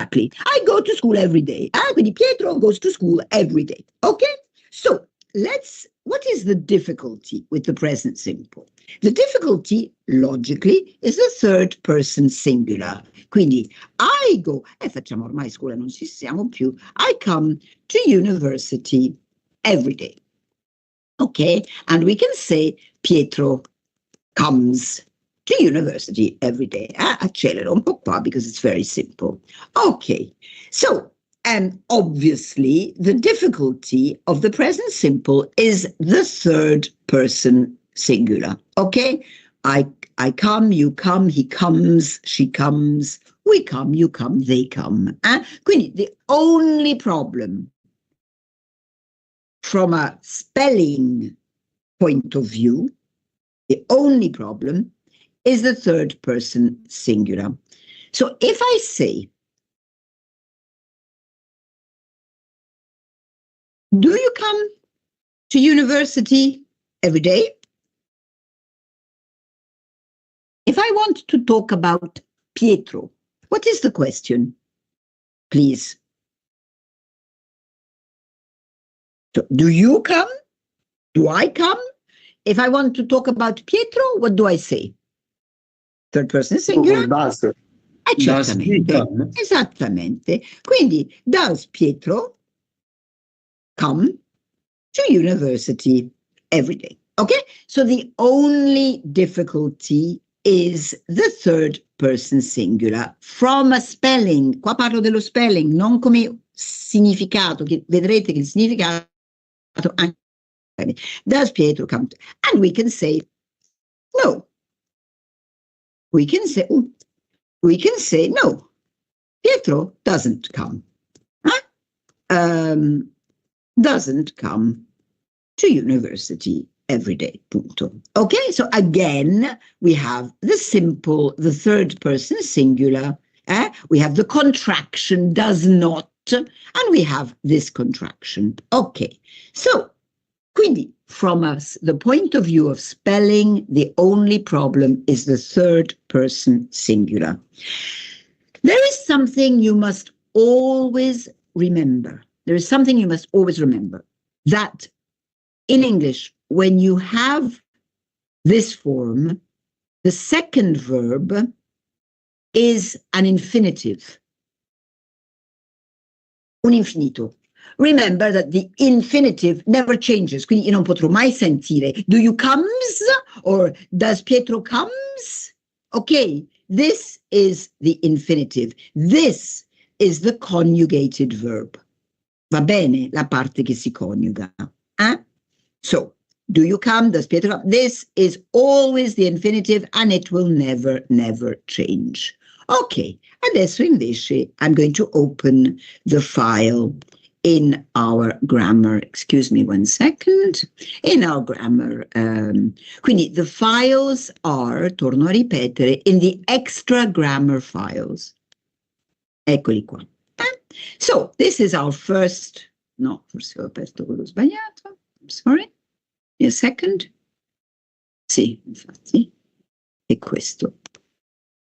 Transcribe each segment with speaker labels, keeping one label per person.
Speaker 1: Exactly. I go to school every day. Quindi Pietro goes to school every day. Okay? So what is the difficulty with the present simple? The difficulty, logically, is the third person singular. Quindi I go, facciamo ormai scuola, non ci siamo più. I come to university every day. Okay? And we can say Pietro comes to university every day. Accelero un po' qua because it's very simple. Okay, so obviously the difficulty of the present simple is the third person singular. Okay, I come, you come, he comes, she comes, we come, you come, they come. Quindi the only problem from a spelling point of view, the only problem is the third person singular. So if I say, do you come to university every day? If I want to talk about Pietro, what is the question? Please. So, do you come? Do I come? If I want to talk about Pietro, what do I say? Third person singular?
Speaker 2: Does.
Speaker 1: Certamente. Esattamente. Quindi, does Pietro come to university every day? Okay? So the only difficulty is the third person singular from a spelling. Qua parlo dello spelling, non come significato, che vedrete che il significato anche does Pietro come to, and we can say no. We can say no. Pietro doesn't come. Doesn't come to university every day. Punto. Okay, so again, we have the third person singular. We have the contraction does not, and we have this contraction. Okay, so quindi from the point of view of spelling, the only problem is the third person singular. There is something you must always remember. That in English, when you have this form, the second verb is an infinitive. Un infinito. Remember that the infinitive never changes, quindi io non potrò mai sentire do you comes or does Pietro comes? Okay, this is the infinitive. This is the conjugated verb. Va bene la parte che si coniuga. So, do you come? Does Pietro come? This is always the infinitive and it will never, never change. Ok, adesso invece I'm going to open the file in our grammar. Excuse me one second. In our grammar. Quindi the files are, torno a ripetere, in the extra grammar files. Eccoli qua. So, this is our first, no, forse ho aperto quello sbagliato, I'm sorry, a second, sì, infatti, è questo.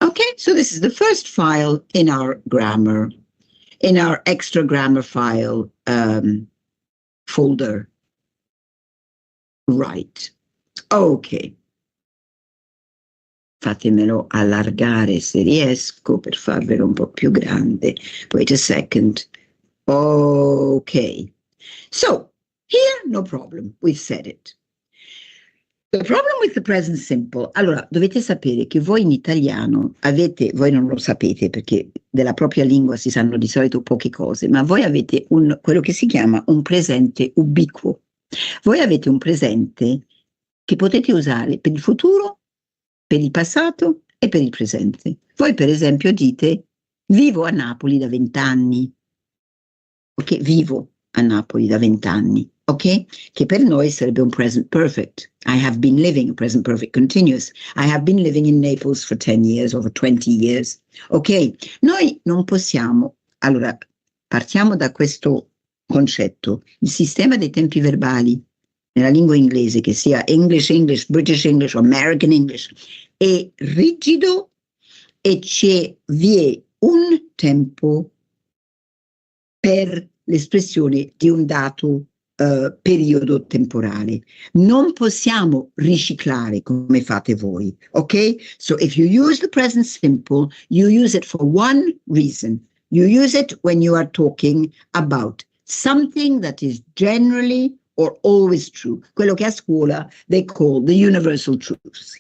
Speaker 1: Okay, so this is the first file in our grammar, in our extra grammar file folder. Right, ok. Fatemelo allargare se riesco per farvelo un po' più grande. Wait a second. Okay. So, here, no problem. We've said it. The problem with the present simple. Allora, dovete sapere che voi in italiano voi non lo sapete perché della propria lingua si sanno di solito poche cose, ma voi avete quello che si chiama un presente ubiquo. Voi avete un presente che potete usare per il futuro, per il passato e per il presente. Voi per esempio dite vivo a Napoli da 20 anni. Ok, vivo a Napoli da 20 anni. Ok, che per noi sarebbe un present perfect. I have been living, present perfect continuous. I have been living in Naples for 10 years, over 20 years. Ok, noi non possiamo. Allora, partiamo da questo concetto. Il sistema dei tempi verbali nella lingua inglese, che sia English, English, British English o American English, è rigido e vi è un tempo per l'espressione di un dato periodo temporale. Non possiamo riciclare come fate voi, ok? So if you use the present simple, you use it for one reason. You use it when you are talking about something that is generally or always true. Quello che a scuola they call the universal truth.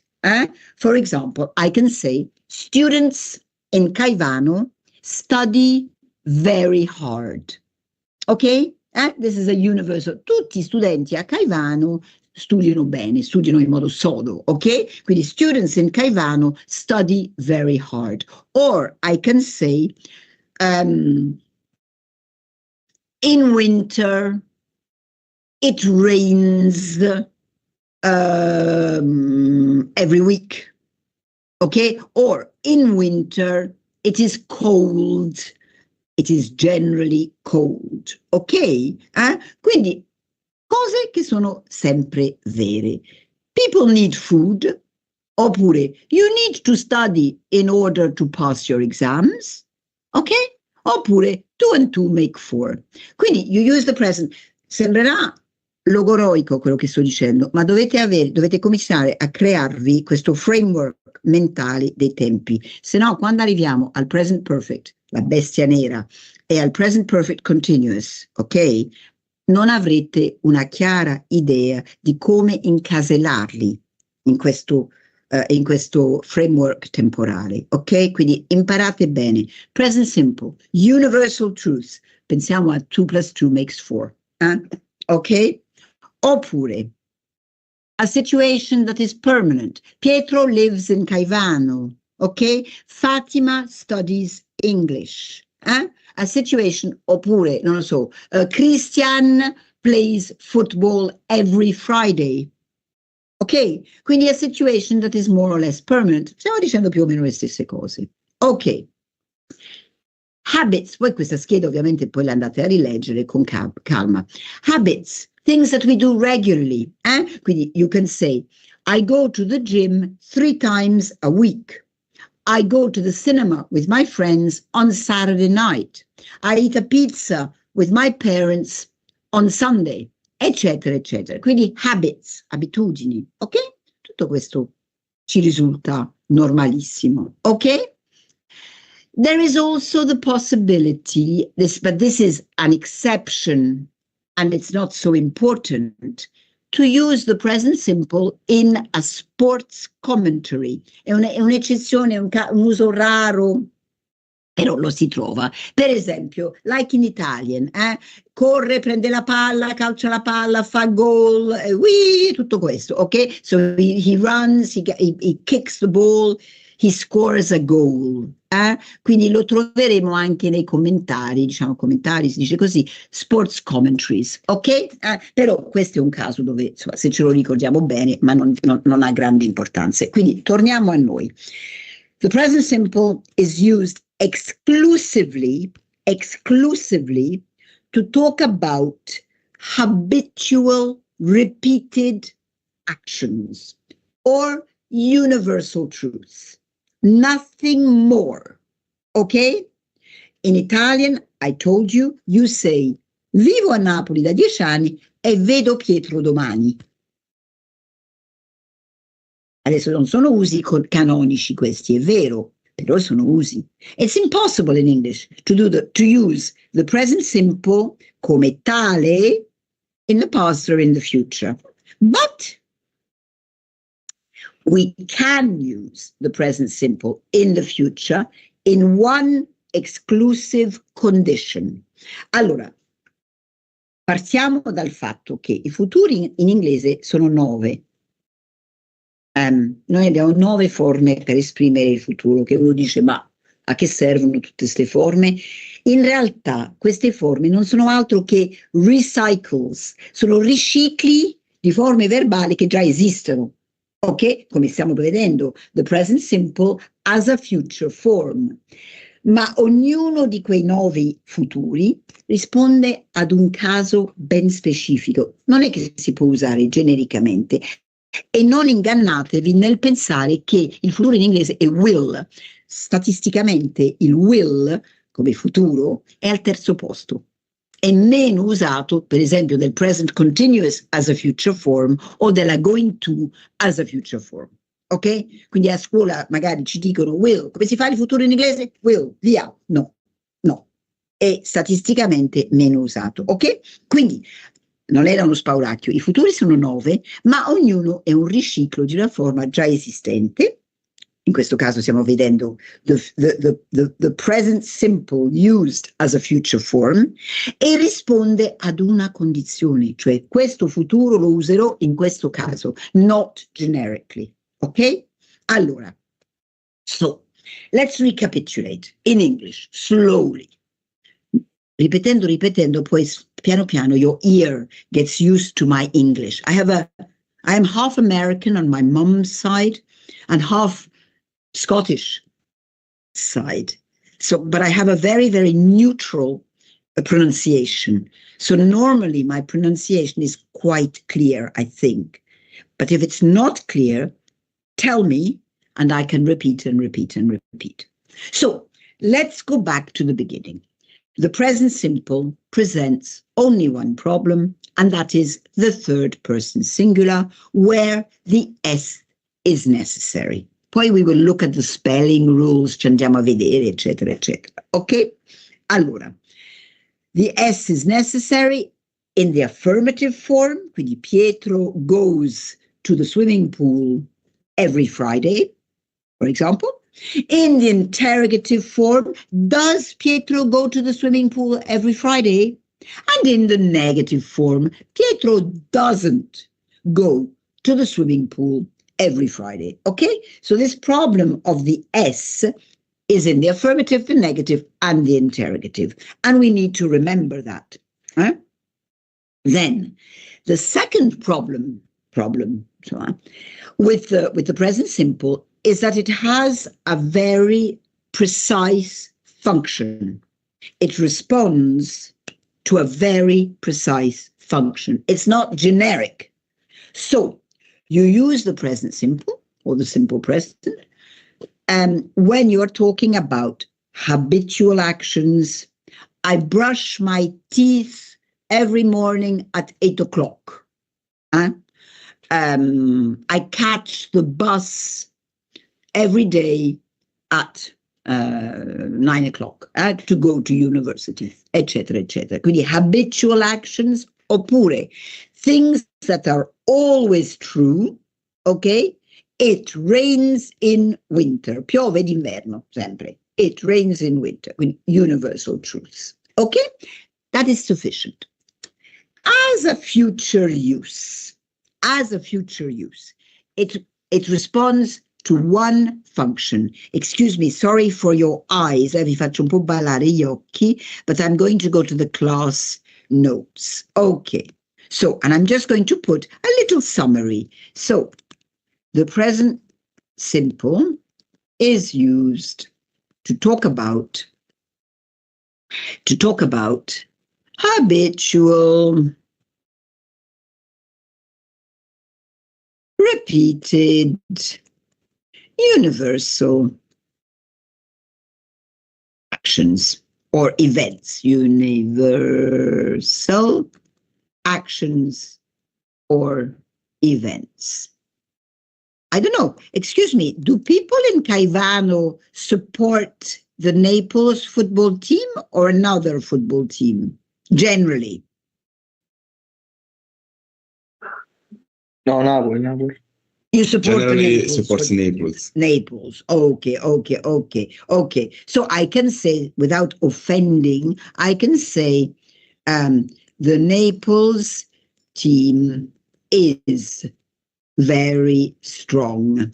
Speaker 1: For example, I can say, students in Caivano study very hard. Ok? This is a universal. Tutti gli studenti a Caivano studiano bene, studiano in modo sodo, ok? Quindi students in Caivano study very hard. Or I can say, in winter, it rains every week, ok? Or in winter, it is cold. It is generally cold, ok? Quindi cose che sono sempre vere. People need food, oppure you need to study in order to pass your exams, ok? Oppure 2 and 2 make 4. Quindi you use the present. Sembrerà logoroico quello che sto dicendo, ma dovete cominciare a crearvi questo framework mentale dei tempi, se no quando arriviamo al present perfect, la bestia nera, e al present perfect continuous, ok? Non avrete una chiara idea di come incasellarli in questo framework temporale, ok? Quindi imparate bene. Present simple, universal truth. Pensiamo a 2 plus 2 makes 4, ok? Oppure, a situation that is permanent. Pietro lives in Caivano, ok? Fatima studies English. A situation, oppure, non lo so, Christian plays football every Friday. Ok? Quindi a situation that is more or less permanent. Stiamo dicendo più o meno le stesse cose. Ok. Habits, voi questa scheda ovviamente poi la andate a rileggere con calma. Habits, things that we do regularly. Quindi you can say, I go to the gym 3 times a week. I go to the cinema with my friends on Saturday night. I eat a pizza with my parents on Sunday, eccetera, eccetera. Quindi habits, abitudini, ok? Tutto questo ci risulta normalissimo, ok? There is also the possibility, but this is an exception and it's not so important, to use the present simple in a sports commentary. È un'eccezione, un uso raro, però lo si trova. Per esempio, like in Italian, corre, prende la palla, calcia la palla, fa gol, tutto questo, ok? So he runs, he kicks the ball, he scores a goal. Quindi lo troveremo anche nei commentari, diciamo commentari, si dice così, sports commentaries, ok? Però questo è un caso dove, insomma, se ce lo ricordiamo bene, ma non ha grandi importanze. Quindi torniamo a noi. The present simple is used exclusively to talk about habitual, repeated actions or universal truths. Nothing more, ok? In Italian, I told you, you say, vivo a Napoli da 10 anni e vedo Pietro domani. Adesso non sono usi canonici questi, è vero, però sono usi. It's impossible in English to use the present simple come tale in the past or in the future. But we can use the present simple in the future in one exclusive condition. Allora, partiamo dal fatto che i futuri in inglese sono 9. Noi abbiamo 9 forme per esprimere il futuro, che uno dice, ma a che servono tutte queste forme? In realtà queste forme non sono altro che recycles, sono ricicli di forme verbali che già esistono. Ok? Come stiamo vedendo, the present simple as a future form. Ma ognuno di quei 9 futuri risponde ad un caso ben specifico. Non è che si può usare genericamente. E non ingannatevi nel pensare che il futuro in inglese è will. Statisticamente il will come futuro, è al terzo posto. È meno usato, per esempio, del present continuous as a future form o della going to as a future form. Ok? Quindi a scuola magari ci dicono will. Come si fa il futuro in inglese? Will, via. No, no. È statisticamente meno usato. Ok? Quindi non era uno spauracchio. I futuri sono 9, ma ognuno è un riciclo di una forma già esistente. In questo caso stiamo vedendo the present simple used as a future form e risponde ad una condizione, cioè questo futuro lo userò in questo caso, not generically. Ok? Allora, so let's recapitulate in English slowly. Ripetendo, poi piano piano your ear gets used to my English. I am half American on my mom's side and half Scottish side. So, but I have a very, very neutral pronunciation. So normally my pronunciation is quite clear, I think. But if it's not clear, tell me, and I can repeat and repeat and repeat. So let's go back to the beginning. The present simple presents only one problem, and that is the third person singular, where the S is necessary. Poi we will look at the spelling rules, ci andiamo a vedere, eccetera, eccetera. Ok? Allora, the S is necessary in the affirmative form, quindi Pietro goes to the swimming pool every Friday, for example. In the interrogative form, does Pietro go to the swimming pool every Friday? And in the negative form, Pietro doesn't go to the swimming pool every Friday. Okay? So this problem of the S is in the affirmative, the negative, and the interrogative. And we need to remember that. Huh? Then the second problem with the present simple is that it has a very precise function. It responds to a very precise function. It's not generic. So you use the present simple or the simple present when you're talking about habitual actions. I brush my teeth every morning at 8 o'clock. I catch the bus every day at 9 o'clock to go to university, eccetera, eccetera. Quindi habitual actions oppure things that are always true, ok? It rains in winter. Piove d'inverno, sempre. It rains in winter. Quindi universal truths. Ok? That is sufficient. As a future use, it responds to one function. Excuse me, sorry for your eyes. Vi faccio un po' ballare gli occhi, but I'm going to go to the class notes. Okay. So, and I'm just going to put a little summary. So, the present simple is used to talk about habitual, repeated, universal actions or events. Universal actions or events. I don't know. Excuse me. Do people in Caivano support the Naples football team or another football team generally?
Speaker 2: No, Napoli.
Speaker 1: You support
Speaker 3: Generally
Speaker 1: Naples.
Speaker 3: supports Naples.
Speaker 1: Naples. Okay. So I can say, without offending, I can say the Naples team is very strong.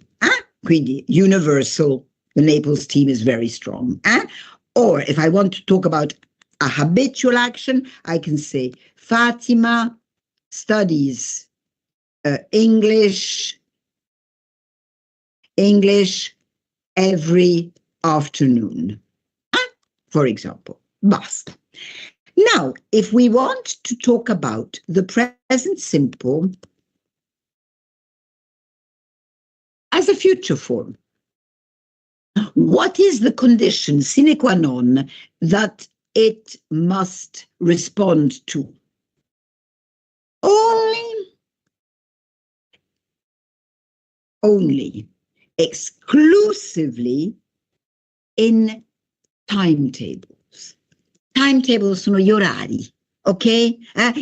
Speaker 1: Quindi universal, the Naples team is very strong. Or if I want to talk about a habitual action, I can say Fatima studies English every afternoon, for example. Basta. Now, if we want to talk about the present simple as a future form, What is the condition sine qua non that it must respond to? Only, exclusively in timetables. Timetables sono gli orari, ok?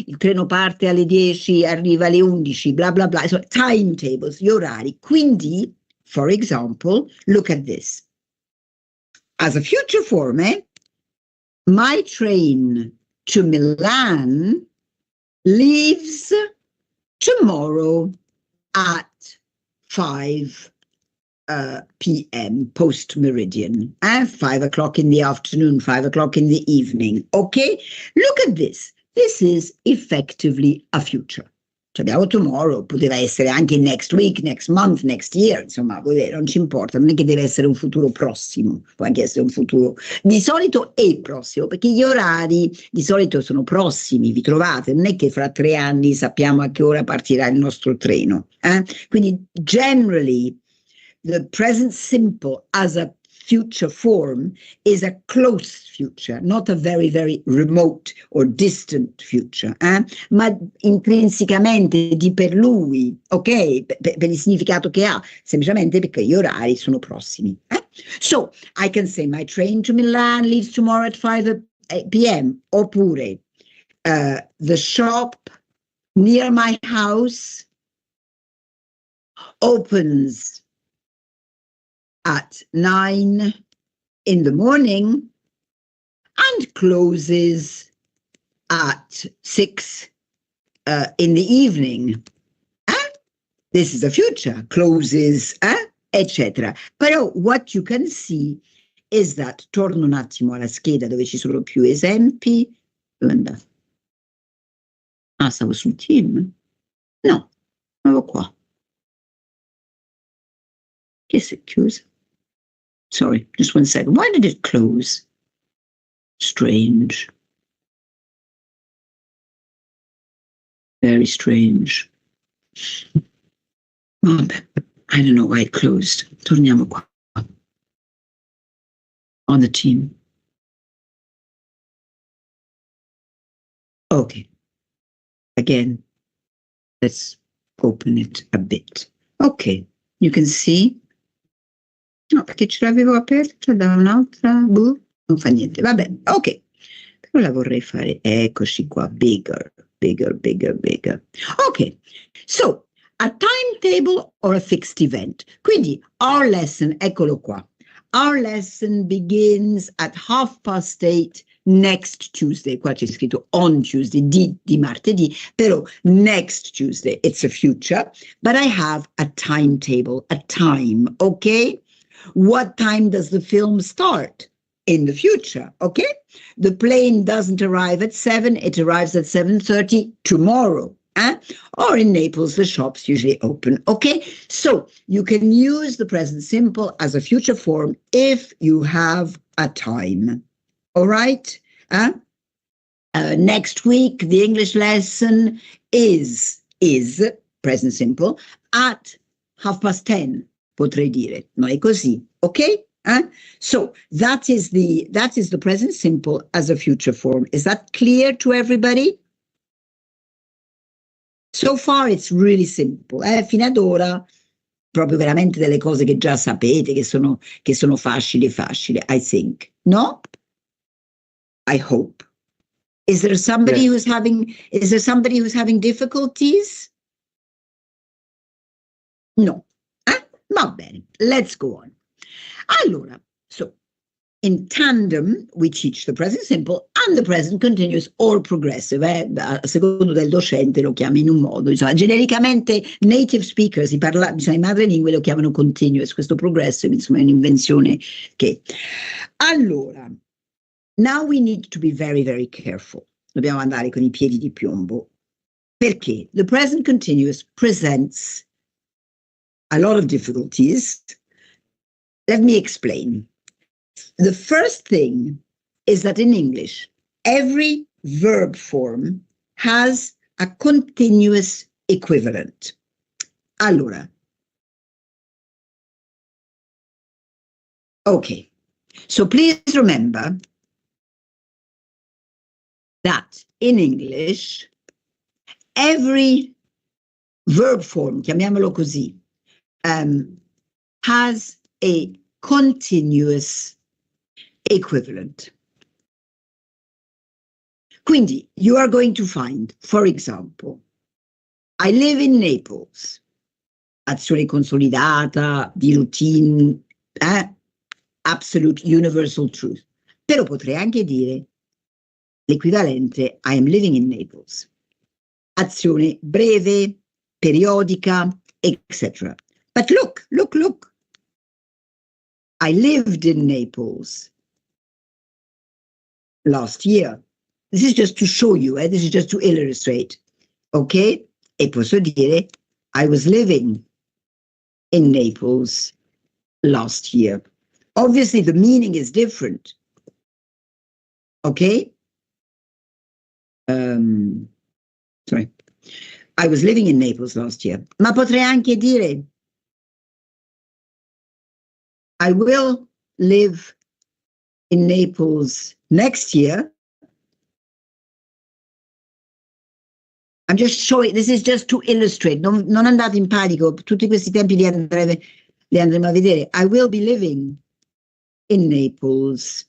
Speaker 1: Il treno parte alle 10, arriva alle 11, bla bla bla. So, timetables, gli orari. Quindi, for example, look at this. As a future form, my train to Milan leaves tomorrow at 5 p.m. post-meridian, 5 o'clock in the afternoon, 5 o'clock in the evening, okay? Look at this. This is effectively a future. Cioè abbiamo tomorrow, poteva essere anche next week, next month, next year, insomma, non ci importa, non è che deve essere un futuro prossimo, può anche essere un futuro, di solito è prossimo, perché gli orari di solito sono prossimi, vi trovate, non è che fra 3 anni sappiamo a che ora partirà il nostro treno, Quindi, generally, the present simple as a future form is a close future, not a very, very remote or distant future, ma intrinsecamente di per lui, ok? Per il significato che ha, semplicemente perché gli orari sono prossimi. So, I can say my train to Milan leaves tomorrow at 5 p.m. Oppure, the shop near my house opens at 9 in the morning and closes at 6 in the evening. This is the future, closes, eccetera. Però what you can see is that, torno un attimo alla scheda dove ci sono più esempi. Dove è andato? Ah, stavo sul team? No, stavo qua. Che si è chiusa? Sorry, just one second. Why did it close? Strange. Very strange. Vabbè, I don't know why it closed. Torniamo qua. On the team. Okay. Again, let's open it a bit. Okay, you can see. No, perché ce l'avevo aperta da un'altra, non fa niente, vabbè, ok, però la vorrei fare, eccoci qua, bigger, bigger, bigger, bigger. Ok, so, a timetable or a fixed event. Quindi, our lesson, eccolo qua, our lesson begins at 8:30 next Tuesday. Qua c'è scritto on Tuesday, di martedì, però next Tuesday, it's a future, but I have a timetable, a time, ok? What time does the film start? In the future, okay? The plane doesn't arrive at 7, it arrives at 7:30 tomorrow. Or in Naples, the shops usually open, okay? So you can use the present simple as a future form if you have a time, all right? Next week, the English lesson is present simple, at 10:30. Potrei dire, non è così, ok? So that is the present simple as a future form. Is that clear to everybody? So far it's really simple. Fino ad ora proprio veramente delle cose che già sapete, che sono facili, I think. No? I hope. Is there somebody who's having difficulties? No. Va bene, let's go on. Allora, so, in tandem, we teach the present simple and the present continuous or progressive. A secondo del docente lo chiama in un modo. Insomma, genericamente, native speakers, i madrelingue lo chiamano continuous. Questo progressive, insomma, è un'invenzione che... Allora, now we need to be very, very careful. Dobbiamo andare con i piedi di piombo. Perché the present continuous presents a lot of difficulties. Let me explain. The first thing is that in English, every verb form has a continuous equivalent. Allora, Okay, so please remember that in English, every verb form, chiamiamolo così, has a continuous equivalent. Quindi, you are going to find, for example, I live in Naples, azione consolidata, di routine, absolute universal truth. Però potrei anche dire l'equivalente I am living in Naples. Azione breve, periodica, etc. But look. I lived in Naples last year. This is just to show you, this is just to illustrate. Ok? E posso dire I was living in Naples last year. Obviously, the meaning is different. Okay? Sorry. I was living in Naples last year. Ma potrei anche dire I will live in Naples next year. I'm just showing, this is just to illustrate. Non andate in panico, tutti questi tempi li andremo a vedere. I will be living in Naples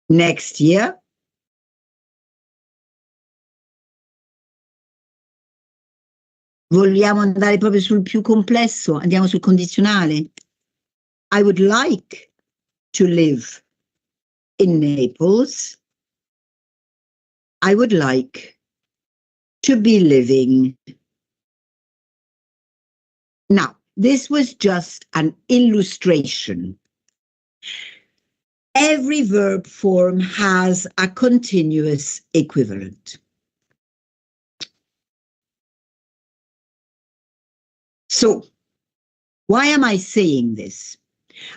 Speaker 1: next year. Vogliamo andare proprio sul più complesso? Andiamo sul condizionale. I would like to live in Naples. I would like to be living. Now, this was just an illustration. Every verb form has a continuous equivalent. So, why am I saying this?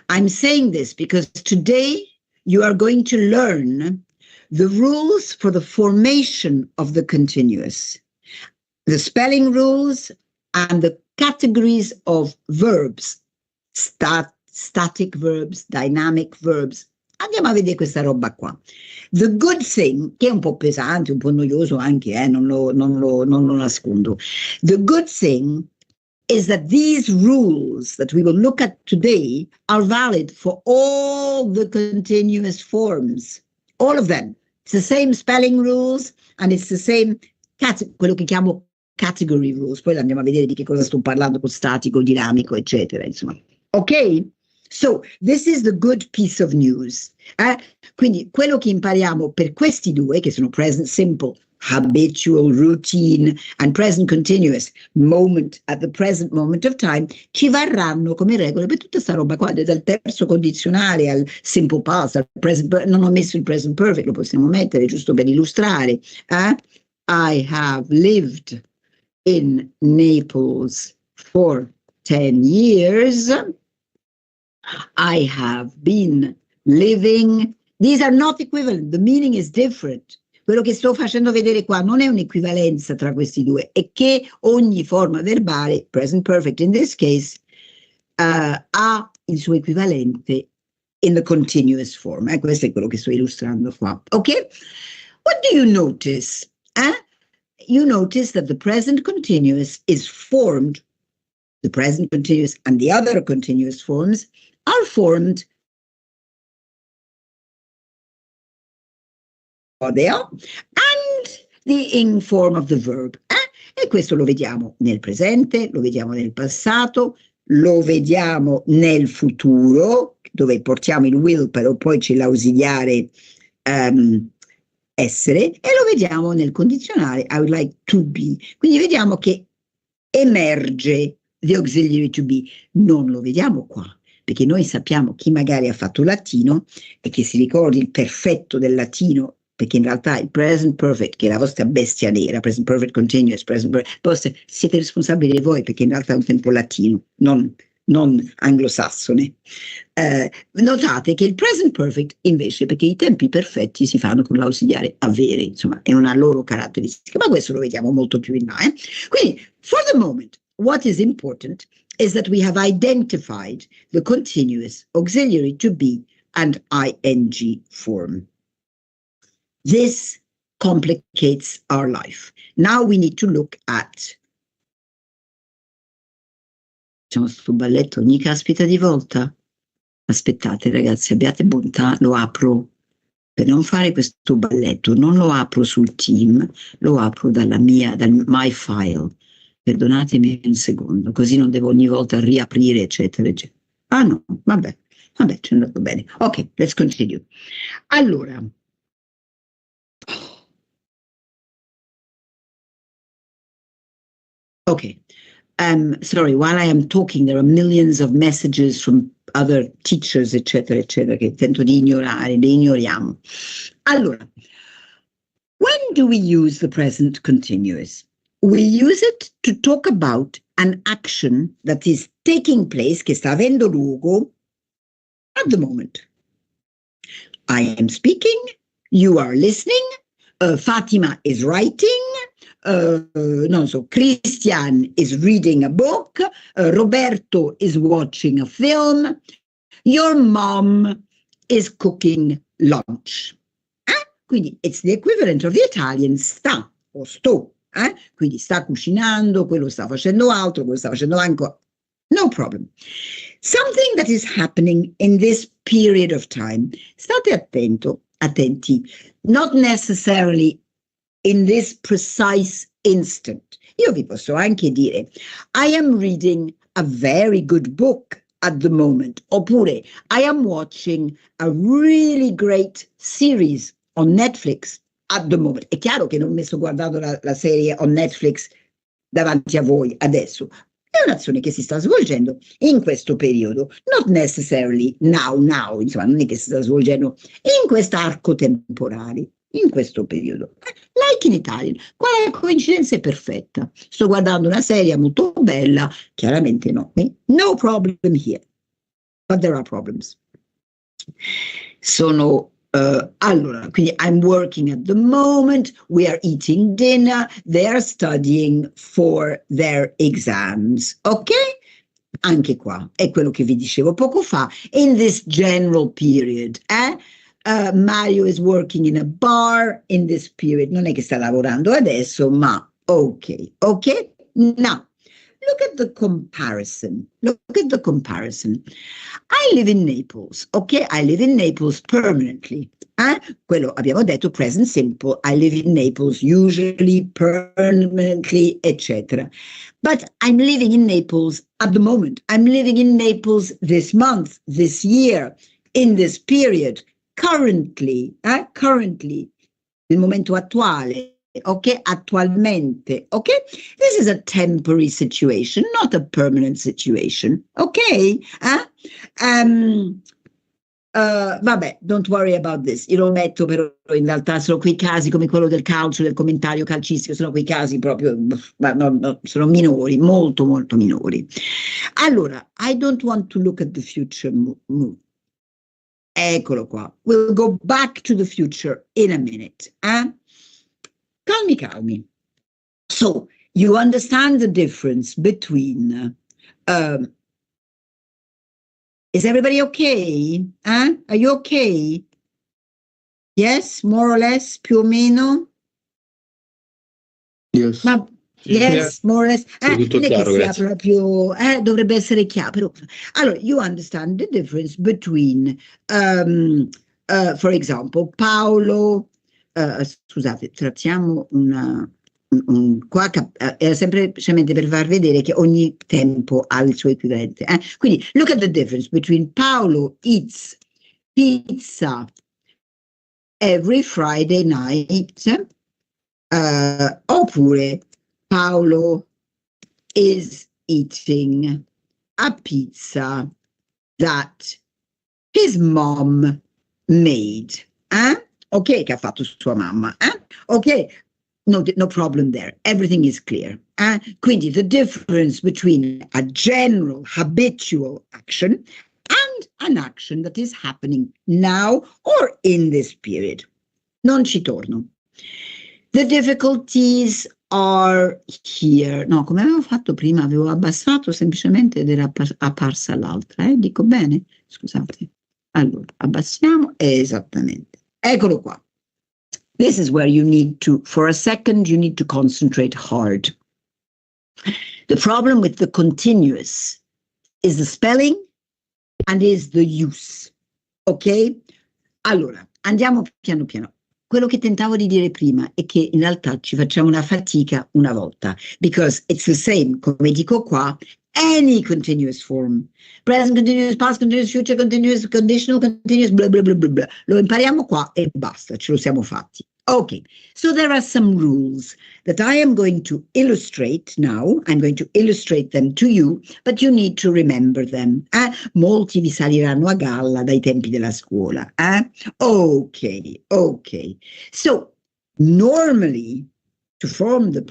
Speaker 1: I'm saying this because today you are going to learn the rules for the formation of the continuous, the spelling rules and the categories of verbs, static verbs, dynamic verbs. Andiamo a vedere questa roba qua. The good thing, che è un po' pesante, un po' noioso anche, non lo nascondo. The good thing is that these rules that we will look at today are valid for all the continuous forms, all of them. It's the same spelling rules and it's the same, quello che chiamo category rules, poi andiamo a vedere di che cosa sto parlando con statico, dinamico, eccetera, insomma. Ok? So, this is the good piece of news. Quindi, quello che impariamo per questi due, che sono present simple, habitual, routine, and present continuous, moment, at the present moment of time, ci varranno come regole per tutta sta roba qua, dal terzo condizionale al simple past, al present, non ho messo il present perfect, lo possiamo mettere giusto per illustrare. I have lived in Naples for 10 years. I have been living. These are not equivalent. The meaning is different. Quello che sto facendo vedere qua non è un'equivalenza tra questi due, è che ogni forma verbale, present perfect in this case, ha il suo equivalente in the continuous form. Questo è quello che sto illustrando qua. Ok? What do you notice? You notice that the present continuous is formed, the present continuous and the other continuous forms are formed they are, and the ing form of the verb. E questo lo vediamo nel presente, lo vediamo nel passato, lo vediamo nel futuro, dove portiamo il will, però poi c'è l'ausiliare essere, e lo vediamo nel condizionale I would like to be. Quindi vediamo che emerge the auxiliary to be. Non lo vediamo qua, perché noi sappiamo chi magari ha fatto latino e che si ricordi il perfetto del latino, perché in realtà il present perfect, che è la vostra bestia nera, present perfect continuous, present perfect, siete responsabili voi, perché in realtà è un tempo latino, non anglosassone. Notate che il present perfect invece, perché i tempi perfetti si fanno con l'ausiliare avere, insomma, è una loro caratteristica, ma questo lo vediamo molto più in là. Quindi, for the moment, what is important is that we have identified the continuous auxiliary to be and ing form. This complicates our life. Now we need to look at... Facciamo sto balletto ogni caspita di volta. Aspettate ragazzi, abbiate bontà, lo apro. Per non fare questo balletto, non lo apro sul team, lo apro dal my file. Perdonatemi un secondo, così non devo ogni volta riaprire, eccetera, eccetera. Ah no, vabbè, ci è andato bene. Ok, let's continue. Allora, okay. Sorry, while I am talking, there are millions of messages from other teachers, eccetera, eccetera, che tento di ignorare, li ignoriamo. Allora, when do we use the present continuous? We use it to talk about an action that is taking place, che sta avendo luogo at the moment. I am speaking, you are listening, Fatima is writing, Christian is reading a book, Roberto is watching a film, your mom is cooking lunch. Quindi it's the equivalent of the Italian sta o sto. Quindi sta cucinando, quello sta facendo altro, quello sta facendo anche... No problem. Something that is happening in this period of time. State attenti, not necessarily in this precise instant. Io vi posso anche dire, I am reading a very good book at the moment, oppure I am watching a really great series on Netflix at the moment. È chiaro che non mi sto guardando la serie on Netflix davanti a voi adesso. È un'azione che si sta svolgendo in questo periodo, not necessarily now, insomma, non è che si sta svolgendo in quest'arco temporale, in questo periodo. Like in Italian, quale coincidenza è perfetta? Sto guardando una serie molto bella, chiaramente no. No problem here, but there are problems. Allora, quindi I'm working at the moment, we are eating dinner, they are studying for their exams, ok? Anche qua, è quello che vi dicevo poco fa, in this general period, Mario is working in a bar in this period, non è che sta lavorando adesso, ma ok, now, look at the comparison. I live in Naples, okay? I live in Naples permanently. Quello abbiamo detto, present simple. I live in Naples usually, permanently, etc. But I'm living in Naples at the moment. I'm living in Naples this month, this year, in this period, currently, nel momento attuale. Okay, attualmente, okay? This is a temporary situation, not a permanent situation, okay? Vabbè, don't worry about this. Io lo metto, però in realtà sono quei casi come quello del calcio, del commentario calcistico, sono quei casi proprio, no, sono minori, molto, molto minori. Allora, I don't want to look at the future move. Eccolo qua. We'll go back to the future in a minute, Calmi. So, you understand the difference between, is everybody okay? Are you okay? Yes, more or less, più o meno?
Speaker 2: Yes.
Speaker 1: Yes, more or less.
Speaker 2: Tutto
Speaker 1: non è
Speaker 2: chiaro,
Speaker 1: che sia
Speaker 2: grazie.
Speaker 1: proprio, dovrebbe essere chiaro. Allora, you understand the difference between, for example, Paolo, scusate, trattiamo qua era semplicemente per far vedere che ogni tempo ha il suo equivalente. Quindi, look at the difference between Paolo eats pizza every Friday night, oppure Paolo is eating a pizza that his mom made. Ok, che ha fatto sua mamma. Ok, no problem there. Everything is clear. Quindi the difference between a general habitual action and an action that is happening now or in this period. Non ci torno. The difficulties are here. No, come avevo fatto prima, avevo abbassato semplicemente ed era apparsa l'altra, dico bene? Scusate. Allora, abbassiamo, esattamente. Eccolo qua. This is where you need to, for a second, you need to concentrate hard. The problem with the continuous is the spelling and is the use. Ok? Allora, andiamo piano piano. Quello che tentavo di dire prima è che in realtà ci facciamo una fatica una volta, because it's the same, come dico qua, any continuous form, present continuous, past continuous, future continuous, conditional continuous, bla bla bla bla bla. Lo impariamo qua e basta, ce lo siamo fatti. Okay, so there are some rules that I am going to illustrate now. I'm going to illustrate them to you, but you need to remember them. Molti vi saliranno a galla dai tempi della scuola. Okay, okay. So, normally, to form the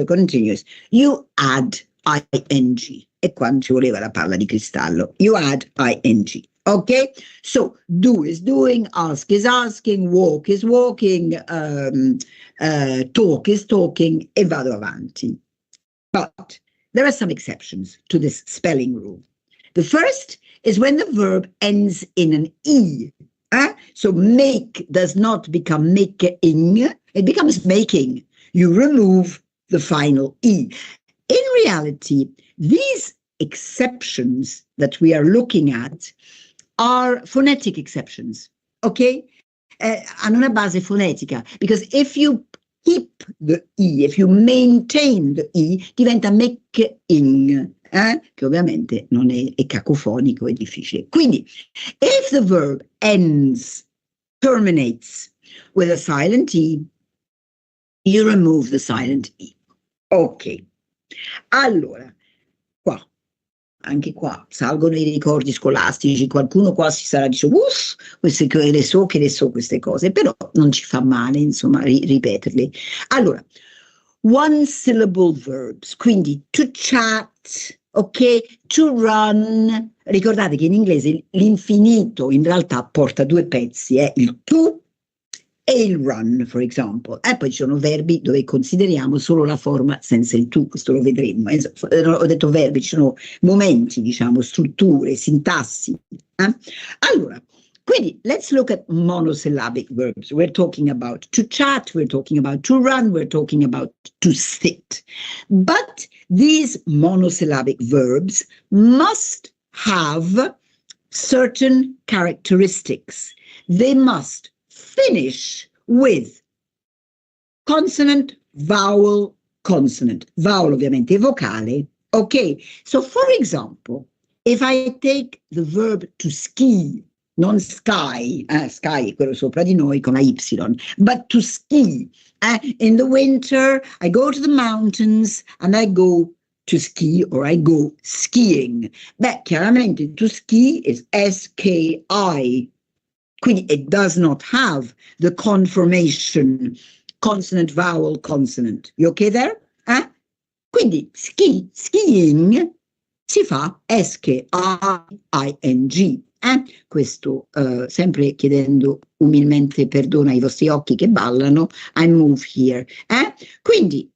Speaker 1: continuous, you add ing. E qua ci voleva la palla di cristallo. You add ing. Okay, so do is doing, ask is asking, walk is walking, talk is talking, e vado avanti. But there are some exceptions to this spelling rule. The first is when the verb ends in an E. So make does not become making, it becomes making. You remove the final E. In reality, these exceptions that we are looking at are phonetic exceptions, okay? Hanno una base fonetica, because if you keep the E, if you maintain the E, diventa making, che ovviamente non è cacofonico, è difficile. Quindi, if the verb terminates with a silent E, you remove the silent E. Ok. Allora, qua, anche qua, salgono i ricordi scolastici, qualcuno qua si sarà dice, uff, che le so queste cose, però non ci fa male, insomma, ripeterle. Allora, one syllable verbs, quindi to chat, ok, to run. Ricordate che in inglese l'infinito in realtà porta due pezzi, il to e il run, for example. E poi ci sono verbi dove consideriamo solo la forma senza il to, questo lo vedremo. Ho detto verbi, ci sono momenti, diciamo, strutture, sintassi. Allora, quindi, let's look at monosyllabic verbs. We're talking about to chat, we're talking about to run, we're talking about to sit. But these monosyllabic verbs must have certain characteristics. They must finish with consonant, vowel, consonant. Vowel ovviamente è vocale. Okay, so for example, if I take the verb to ski, non sky, sky è quello sopra di noi con la Y, but to ski. In the winter, I go to the mountains and I go to ski or I go skiing. Beh, chiaramente to ski is S-K-I. Quindi it does not have the conformation consonant, vowel, consonant. You okay there? Quindi skiing si fa S-K-I-I-N-G. Questo sempre chiedendo umilmente perdono ai vostri occhi che ballano, I move here. Quindi,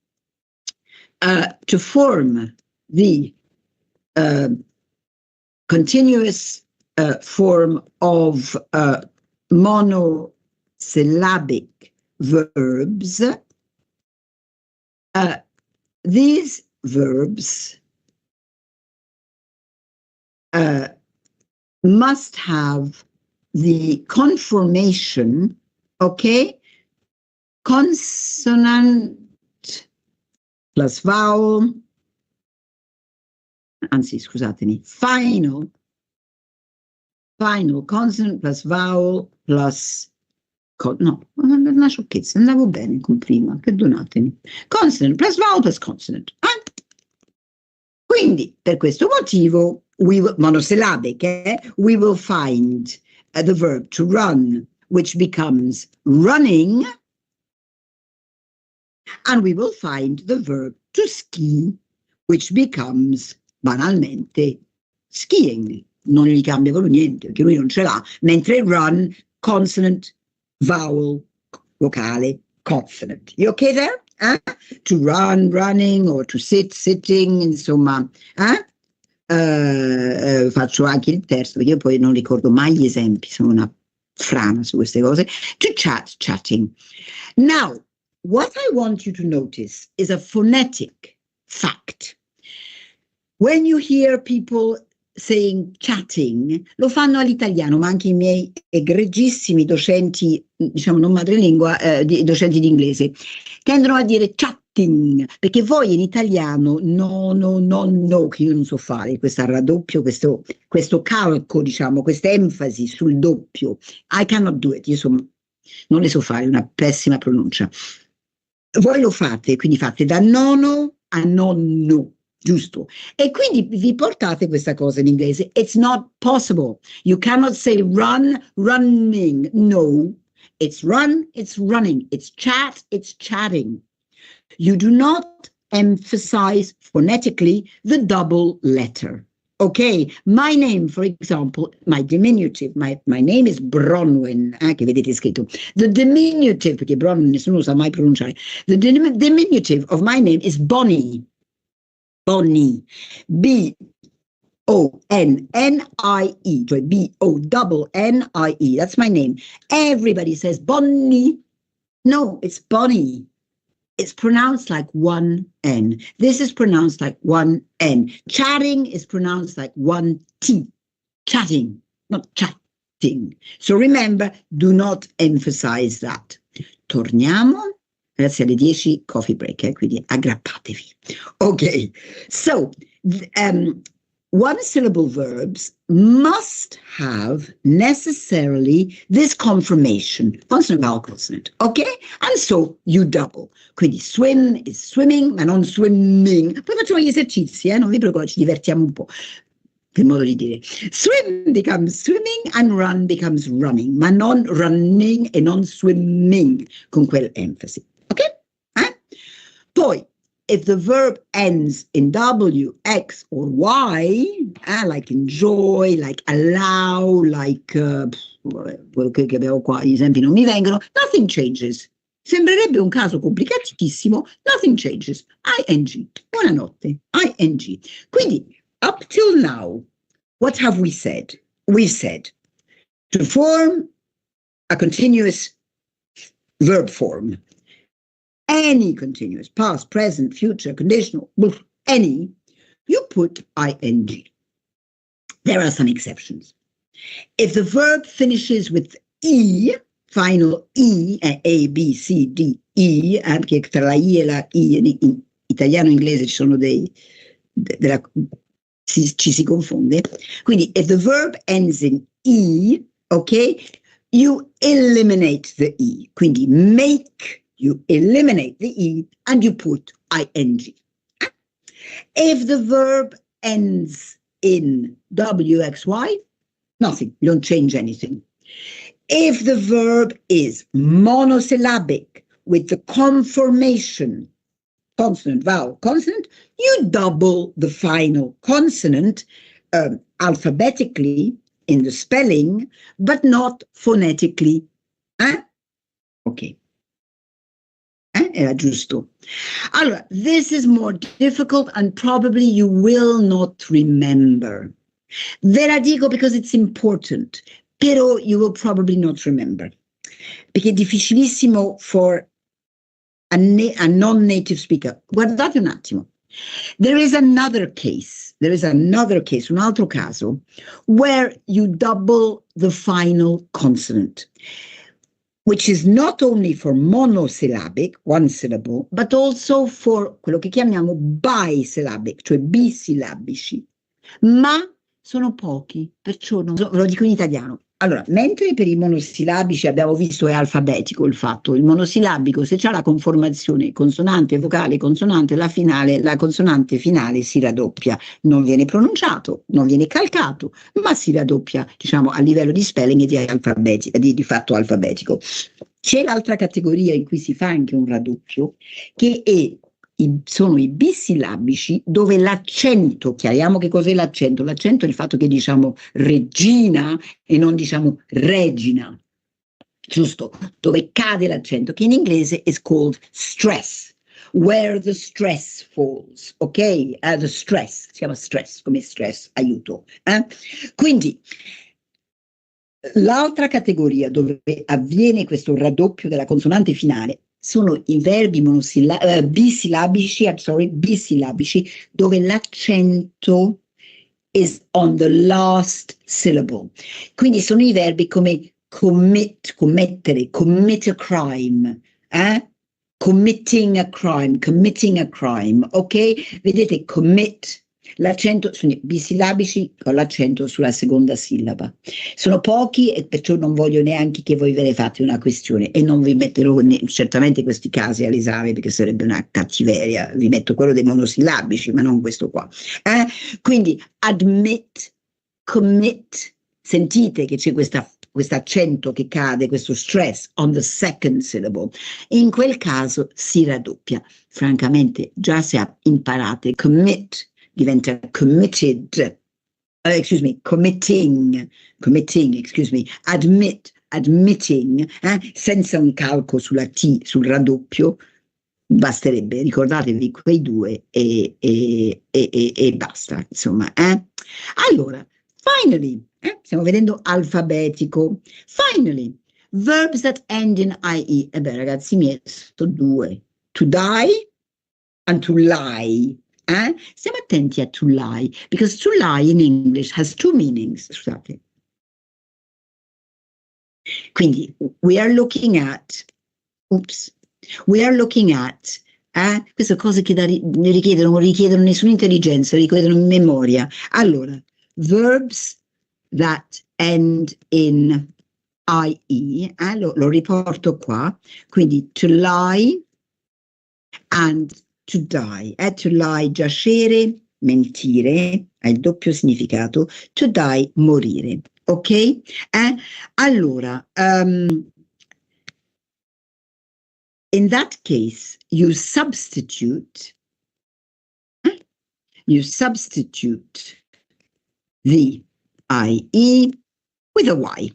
Speaker 1: to form the continuous form of monosyllabic verbs, these verbs must have the conformation, okay, consonant plus vowel, anzi scusatemi, final consonant plus vowel plus, no, una sciocchezza, andavo bene con prima, perdonatemi, consonant plus vowel plus consonant. Quindi, per questo motivo, monosyllabic, we will find the verb to run, which becomes running, and we will find the verb to ski, which becomes banalmente skiing. Non gli cambia proprio niente, perché lui non ce l'ha, mentre run, consonant, vowel, vocale, consonant. You okay there? To run, running, or to sit, sitting, insomma. Faccio anche il testo, perché io poi non ricordo mai gli esempi, sono una frana su queste cose. To chat, chatting. Now, what I want you to notice is a phonetic fact. When you hear people saying chatting, lo fanno all'italiano, ma anche i miei egregissimi docenti, diciamo non madrelingua, docenti di inglese, tendono a dire chatting, perché voi in italiano no, che io non so fare, questo raddoppio, questo calco, diciamo, questa enfasi sul doppio. I cannot do it, non le so fare, una pessima pronuncia. Voi lo fate, quindi fate da nono a nonno. Giusto. E quindi vi portate questa cosa in inglese. It's not possible. You cannot say run, running. No. It's run, it's running. It's chat, it's chatting. You do not emphasize phonetically the double letter. Okay, my name, for example, my diminutive, my name is Bronwyn, che vedete scritto. The diminutive, perché Bronwyn nessuno sa mai pronunciare. The diminutive of my name is Bonnie. Bonnie, B-O-N-N-I-E, cioè B-O-N-N-I-E, that's my name. Everybody says Bonnie. No, it's Bonnie. It's pronounced like one N. This is pronounced like one N. Chatting is pronounced like one T. Chatting, not chatting. So remember, do not emphasize that. Torniamo. Grazie alle 10 coffee break, quindi aggrappatevi. Ok, so one syllable verbs must have necessarily this confirmation, consonant, vowel, consonant, ok? And so you double. Quindi swim is swimming, ma non swimming. Poi facciamo gli esercizi, non vi preoccupate, ci divertiamo un po'. Che modo di dire. Swim becomes swimming and run becomes running, ma non running e non swimming, con quell'enfasi. Okay? Poi, if the verb ends in W, X, or Y, like enjoy, like allow, like, quello che avevo qua, gli esempi non mi vengono, nothing changes. Sembrerebbe un caso complicatissimo, nothing changes. ING. Buonanotte. ING. Quindi, up till now, what have we said? We've said to form a continuous verb form, any continuous, past, present, future, conditional, any, you put ing. There are some exceptions. If the verb finishes with E, final E, A, B, C, D, E, perché tra la I e la I in italiano e inglese ci sono ci si confonde. Quindi, if the verb ends in E, okay, you eliminate the E. Quindi, you eliminate the E and you put ing. If the verb ends in WXY, nothing, you don't change anything. If the verb is monosyllabic with the conformation, consonant, vowel, consonant, you double the final consonant alphabetically in the spelling, but not phonetically. Ok. Era giusto. Allora, this is more difficult and probably you will not remember. Ve la dico because it's important, però you will probably not remember. Perché è difficilissimo for a non-native speaker. Guardate un attimo. There is another case, un altro caso, where you double the final consonant, which is not only for monosyllabic, one syllable, but also for quello che chiamiamo bisyllabic, cioè bisillabici. Ma sono pochi, perciò ve lo dico in italiano. Allora, mentre per i monosillabici abbiamo visto è alfabetico il fatto, il monosillabico se c'ha la conformazione consonante, vocale, consonante, la consonante finale si raddoppia, non viene pronunciato, non viene calcato, ma si raddoppia, diciamo, a livello di spelling e di fatto alfabetico. C'è l'altra categoria in cui si fa anche un raddoppio, che sono i bisillabici dove l'accento, chiariamo che cos'è l'accento, l'accento è il fatto che diciamo regina e non diciamo regina. giusto? Dove cade l'accento, che in inglese is called stress, where the stress falls, ok? The stress, si chiama stress, come stress, aiuto. Quindi, l'altra categoria dove avviene questo raddoppio della consonante finale sono i verbi bisillabici, dove l'accento is on the last syllable. Quindi sono i verbi come commettere, commit a crime, committing a crime, ok? Vedete, commit, l'accento sono bisillabici con l'accento sulla seconda sillaba. Sono pochi e perciò non voglio neanche che voi ve ne fate una questione e non vi metterò certamente questi casi all'esame perché sarebbe una cattiveria, vi metto quello dei monosillabici ma non questo qua. Quindi admit, commit, sentite che c'è questo accento che cade, questo stress on the second syllable, in quel caso si raddoppia. Francamente già se imparate commit diventa committed, committing, admitting, senza un calco sulla T, sul raddoppio, basterebbe, ricordatevi quei due e basta, insomma. Allora, finally, stiamo vedendo alfabetico, finally, verbs that end in IE, ragazzi miei, sono due, to die and to lie. Stiamo attenti a to lie, because to lie in English has two meanings. Scusate. Quindi, we are looking at queste cose che richiedono nessuna intelligenza, richiedono memoria. Allora, verbs that end in IE, lo riporto qua, quindi to lie and to die. To lie, giacere, mentire, ha il doppio significato, to die, morire, ok? Allora, in that case, you substitute the IE with a Y.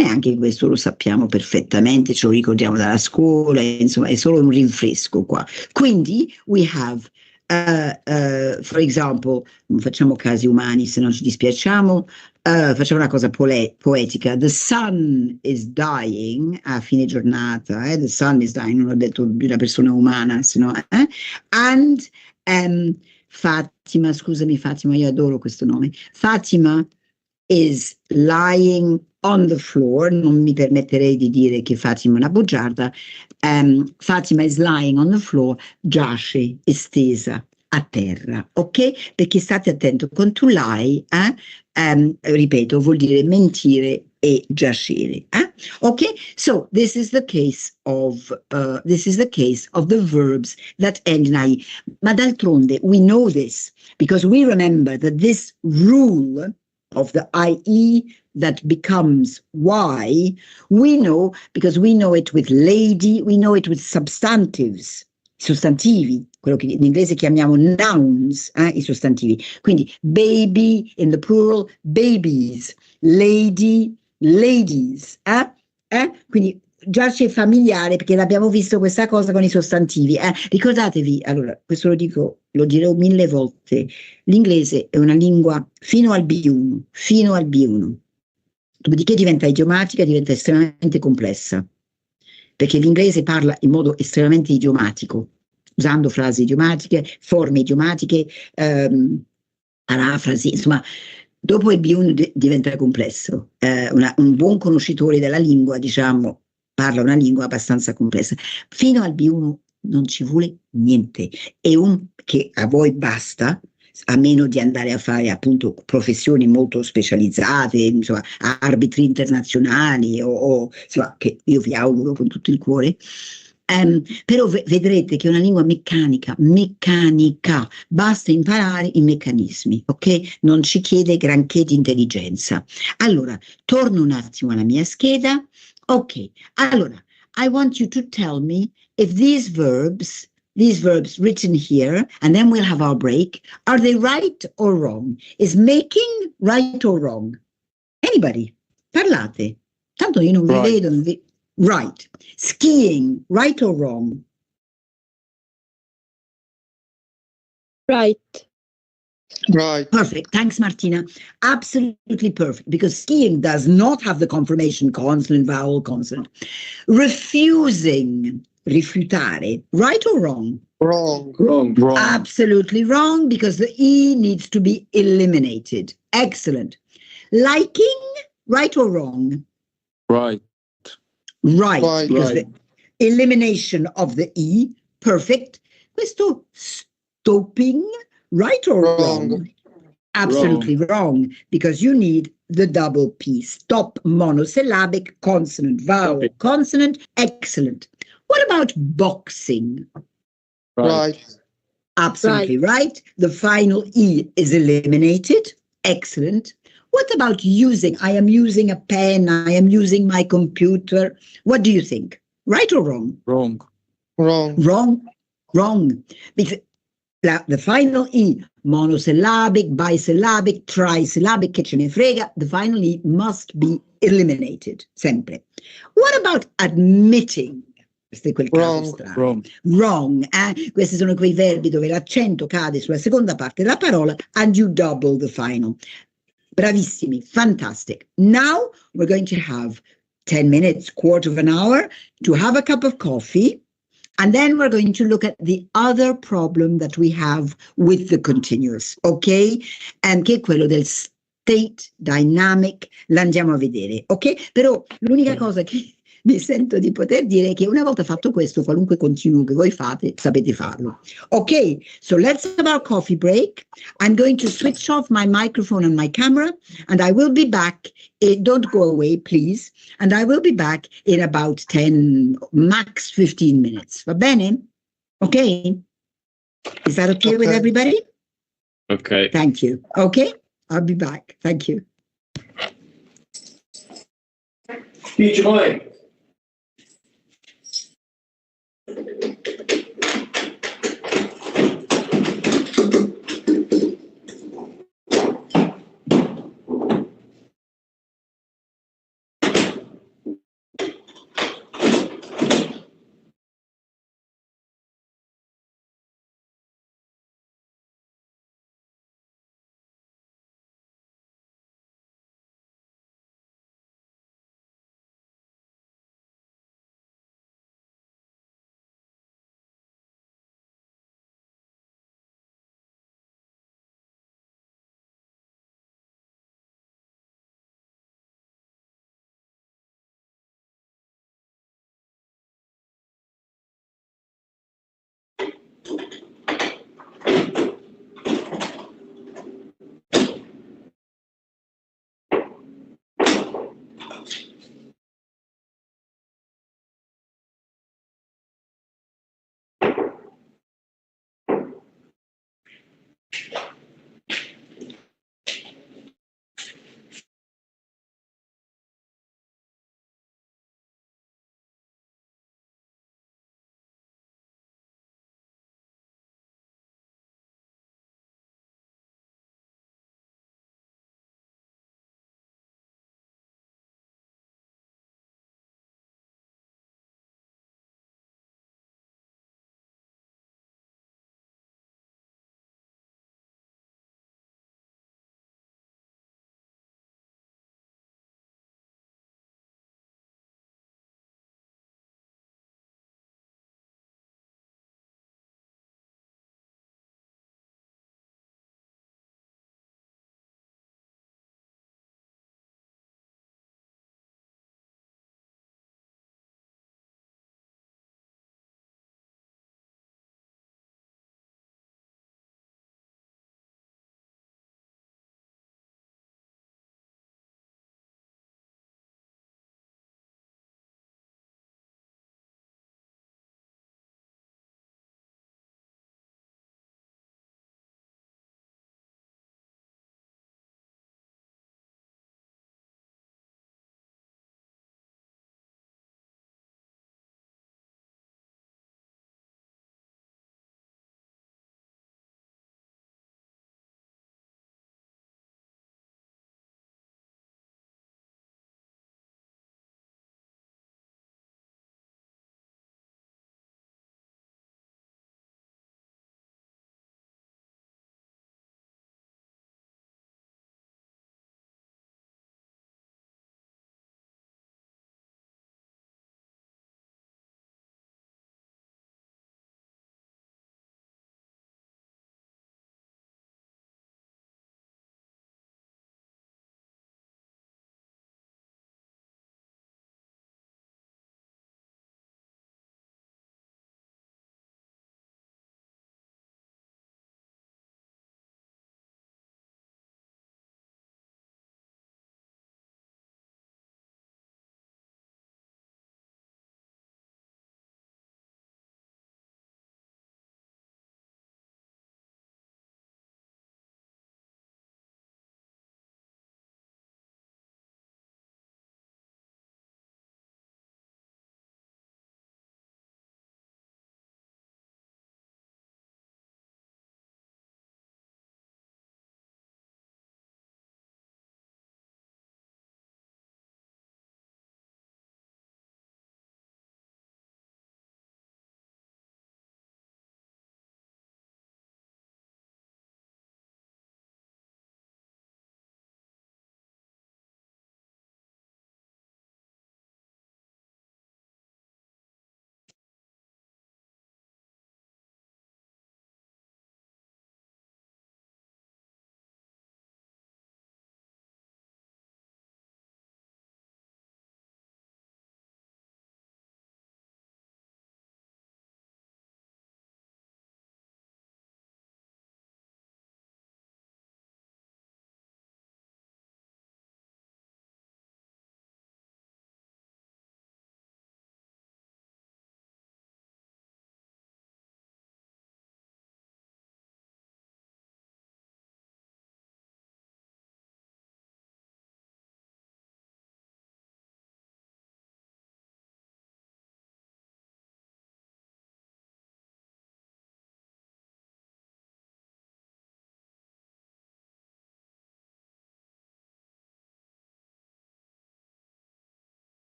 Speaker 1: E anche questo lo sappiamo perfettamente, ce lo ricordiamo dalla scuola, insomma è solo un rinfresco qua. Quindi we have, for example, non facciamo casi umani se non ci dispiacciamo, facciamo una cosa poetica, the sun is dying, a fine giornata, the sun is dying, non ho detto di una persona umana, sennò, and Fatima, scusami Fatima, io adoro questo nome, Fatima is lying on the floor, non mi permetterei di dire che Fatima è una bugiarda, Fatima is lying on the floor, giace estesa a terra, ok? Perché state attenti, con to lie, ripeto, vuol dire mentire e giacere, ok? So this is the case of the verbs that end in IE. Ma d'altronde, we know this because we remember that this rule of the IE that becomes Y, we know because we know it with lady, we know it with substantives, sostantivi, quello che in inglese chiamiamo nouns, i sostantivi. Quindi baby in the plural, babies, lady, ladies, quindi già c'è familiare perché l'abbiamo visto questa cosa con i sostantivi. Ricordatevi, allora, questo lo dirò 1000 volte, l'inglese è una lingua fino al B1, dopodiché diventa idiomatica, diventa estremamente complessa, perché l'inglese parla in modo estremamente idiomatico, usando frasi idiomatiche, forme idiomatiche, parafrasi, insomma, dopo il B1 diventa complesso. Un buon conoscitore della lingua, diciamo, parla una lingua abbastanza complessa. Fino al B1 non ci vuole niente, che a voi basta, a meno di andare a fare appunto professioni molto specializzate, insomma, arbitri internazionali o insomma, che io vi auguro con tutto il cuore. Però vedrete che è una lingua meccanica, basta imparare i meccanismi, ok? Non ci chiede granché di intelligenza. Allora, torno un attimo alla mia scheda. Ok, allora, I want you to tell me if these verbs written here, and then we'll have our break, are they right or wrong? Is making right or wrong? Anybody? Parlate. Tanto io non vi
Speaker 2: Right.
Speaker 1: vedo. Right. Skiing, right or wrong?
Speaker 3: Right.
Speaker 2: Right.
Speaker 1: Perfect. Thanks, Martina. Absolutely perfect, because skiing does not have the confirmation consonant, vowel, consonant. Refusing, rifiutare, right or wrong?
Speaker 2: Wrong.
Speaker 4: Wrong.
Speaker 2: Wrong.
Speaker 1: Absolutely wrong, because the E needs to be eliminated. Excellent. Liking, right or wrong?
Speaker 4: Right.
Speaker 1: Right,
Speaker 2: Right.
Speaker 1: because
Speaker 4: Right.
Speaker 1: the elimination of the E, perfect. Questo stopping, right or
Speaker 2: Wrong.
Speaker 1: wrong? Absolutely wrong, because you need the double P. Stop, monosyllabic, consonant, vowel,
Speaker 4: Copy.
Speaker 1: consonant. Excellent. What about boxing?
Speaker 4: Right.
Speaker 2: Right.
Speaker 1: Absolutely right. The final E is eliminated. Excellent. What about using? I am using a pen. I am using my computer. What do you think? Right or wrong?
Speaker 4: Wrong.
Speaker 2: Wrong.
Speaker 1: Wrong. Wrong. Because the final E, monosyllabic, bisyllabic, trisyllabic, che ce ne frega, the final E must be eliminated, sempre. What about admitting? Questo è quel caso
Speaker 2: Wrong.
Speaker 1: strano.
Speaker 4: Wrong.
Speaker 1: Wrong. Questi sono quei verbi dove l'accento cade sulla seconda parte della parola and you double the final. Bravissimi, fantastic. Now we're going to have 10 minutes, quarter of an hour to have a cup of coffee. And then we're going to look at the other problem that we have with the continuous, ok? Che è quello del state dynamic, l'andiamo a vedere, ok? Però l'unica cosa che mi sento di poter dire è che una volta fatto questo, qualunque continuo che voi fate, sapete farlo. Ok, so let's have our coffee break. I'm going to switch off my microphone and my camera, and I will be back. Don't go away, please. And I will be back in about 10, max 15 minutes. Va bene? Okay? Is that okay with
Speaker 2: Okay.
Speaker 1: everybody?
Speaker 4: Okay.
Speaker 1: Thank you. Okay? I'll be back. Thank you.
Speaker 4: Dice poi.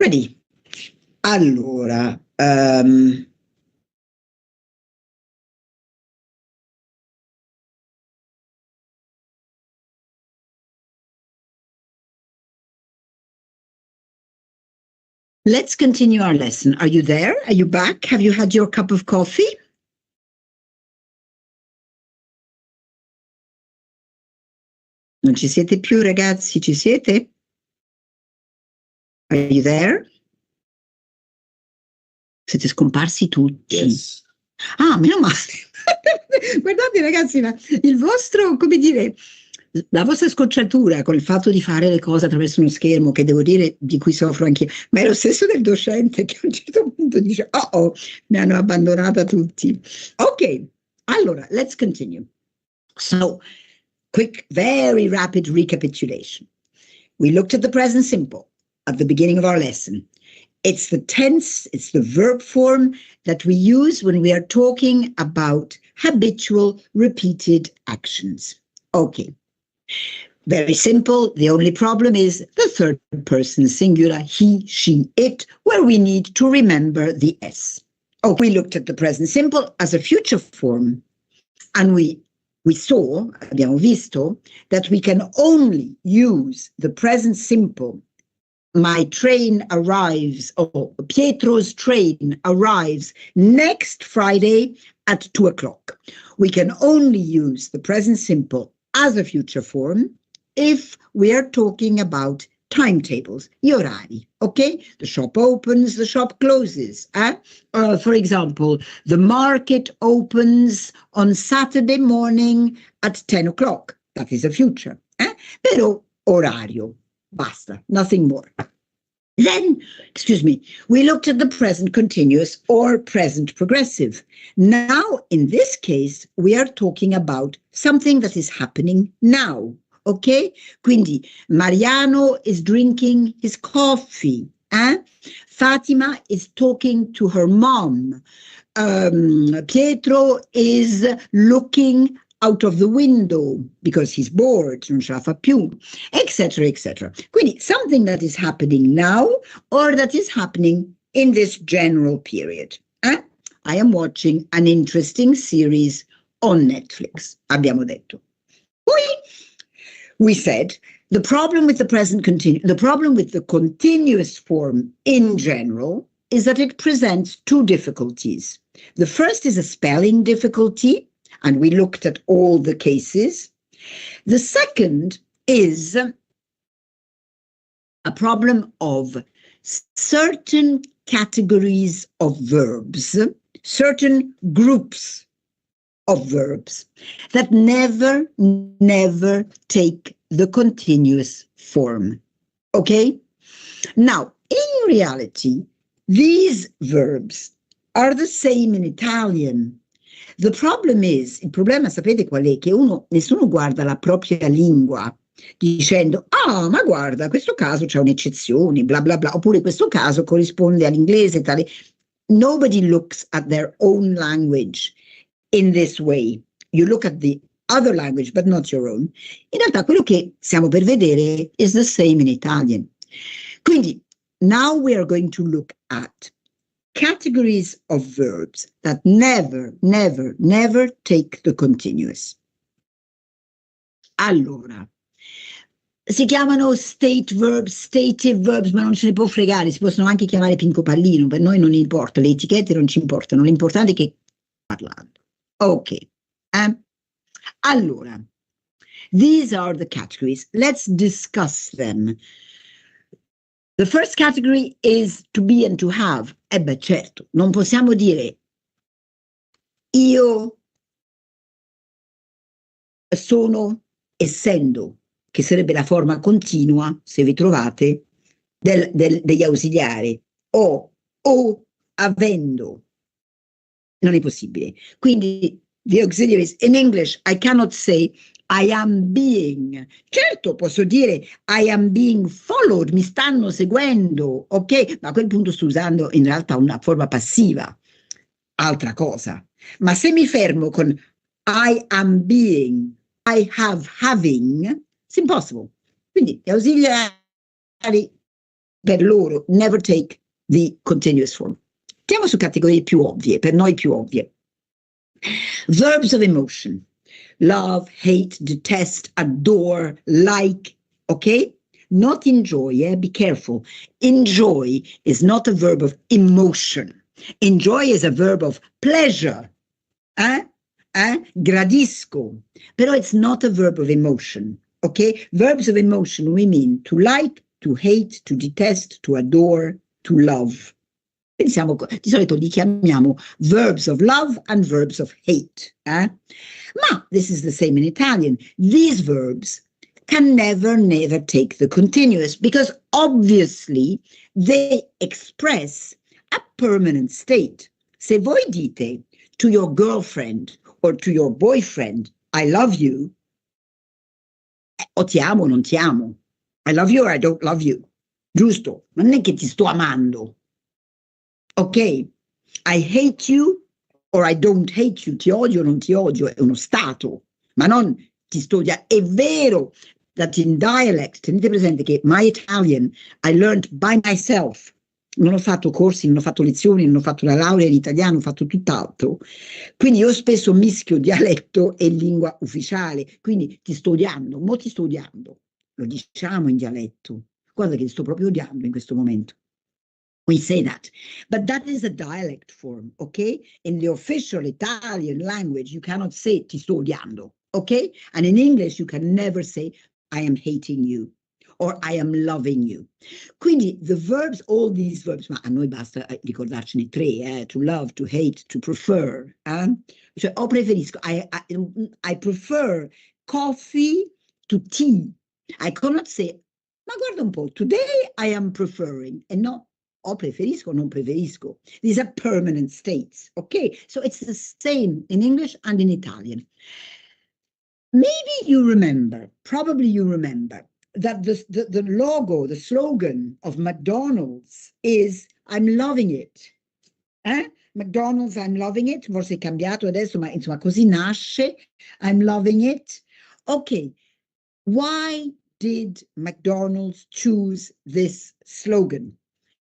Speaker 1: Ready? Allora, let's continue our lesson. Are you there? Are you back? Have you had your cup of coffee? Non ci siete più, ragazzi? Ci siete? Are you there? Siete scomparsi tutti.
Speaker 4: Yes.
Speaker 1: Ah, meno male. Guardate, ragazzi, il vostro, come dire, la vostra scocciatura col fatto di fare le cose attraverso uno schermo, che devo dire di cui soffro anch'io, ma è lo stesso del docente che a un certo punto dice, oh, mi hanno abbandonata tutti. Ok, allora, let's continue. So, quick, very rapid recapitulation. We looked at the present simple at the beginning of our lesson. It's the tense, it's the verb form that we use when we are talking about habitual, repeated actions. Okay. Very simple. The only problem is the third person singular, he, she, it, where we need to remember the S. Oh, we looked at the present simple as a future form, and we saw, abbiamo visto, that we can only use the present simple. My train arrives, or Pietro's train arrives next Friday at 2 o'clock. We can only use the present simple as a future form if we are talking about timetables, gli orari, okay? The shop opens, the shop closes. For example, the market opens on Saturday morning at 10 o'clock. That is a future. Però orario. Basta, nothing more. Then, we looked at the present continuous or present progressive. Now, in this case, we are talking about something that is happening now, okay? Quindi, Mariano is drinking his coffee. Fatima is talking to her mom. Pietro is looking out of the window because he's bored, non ce la fa più, etc., etc. Quindi something that is happening now or that is happening in this general period. I am watching an interesting series on Netflix, abbiamo detto. Poi we said the problem with the the problem with the continuous form in general is that it presents two difficulties. The first is a spelling difficulty, and we looked at all the cases. The second is a problem of certain categories of verbs, certain groups of verbs that never take the continuous form. Okay? Now, in reality, these verbs are the same in Italian. The problem is, il problema sapete qual è? Che nessuno guarda la propria lingua dicendo, ma guarda, in questo caso c'è un'eccezione, bla bla bla, oppure in questo caso corrisponde all'inglese, tale. Nobody looks at their own language in this way. You look at the other language, but not your own. In realtà quello che stiamo per vedere is the same in Italian. Quindi, now we are going to look at categories of verbs that never take the continuous. Allora, si chiamano state verbs, stative verbs, ma non ce ne può fregare, si possono anche chiamare pinco pallino, per noi non importa, le etichette non ci importano, l'importante è che parlando. Ok. Allora, these are the categories. Let's discuss them. The first category is to be and to have. Beh, certo, non possiamo dire io sono essendo, che sarebbe la forma continua, se vi trovate, degli ausiliari, o avendo. Non è possibile. Quindi, the auxiliaries, in English, I cannot say I am being. Certo, posso dire I am being followed, mi stanno seguendo, ok? Ma a quel punto sto usando in realtà una forma passiva, altra cosa. Ma se mi fermo con I am being, I have having, it's impossible. Quindi gli ausiliari per loro, never take the continuous form. Andiamo su categorie più ovvie, per noi più ovvie. Verbs of emotion. Love, hate, detest, adore, like, okay? Not enjoy, be careful. Enjoy is not a verb of emotion. Enjoy is a verb of pleasure. Gradisco. Però it's not a verb of emotion, okay? Verbs of emotion, we mean to like, to hate, to detest, to adore, to love. Pensiamo, di solito li chiamiamo verbs of love and verbs of hate. Ma this is the same in Italian. These verbs can never take the continuous because obviously they express a permanent state. Se voi dite to your girlfriend or to your boyfriend, I love you, o ti amo o non ti amo. I love you or I don't love you. Giusto? Non è che ti sto amando. Ok? I hate you or I don't hate you. Ti odio o non ti odio. È uno stato. Ma non ti sto odiando. È vero that in dialect, tenete presente che my Italian I learned by myself. Non ho fatto corsi, non ho fatto lezioni, non ho fatto la laurea in italiano, ho fatto tutt'altro. Quindi io spesso mischio dialetto e lingua ufficiale. Quindi ti sto odiando, mo ti sto odiando. Lo diciamo in dialetto. Guarda che ti sto proprio odiando in questo momento. We say that. But that is a dialect form, okay? In the official Italian language, you cannot say ti sto odiando, okay? And in English, you can never say I am hating you. Or I am loving you. Quindi the verbs, all these verbs, ma a noi basta ricordarcene tre, to love, to hate, to prefer. Cioè, o preferisco, I prefer coffee to tea. I cannot say, ma guarda un po', today I am preferring, and no, o preferisco, non preferisco. These are permanent states, okay? So it's the same in English and in Italian. Maybe you remember, probably you remember, that the logo, the slogan of McDonald's is I'm loving it. McDonald's, I'm loving it. Forse è cambiato adesso, ma insomma così nasce. I'm loving it. Okay, why did McDonald's choose this slogan?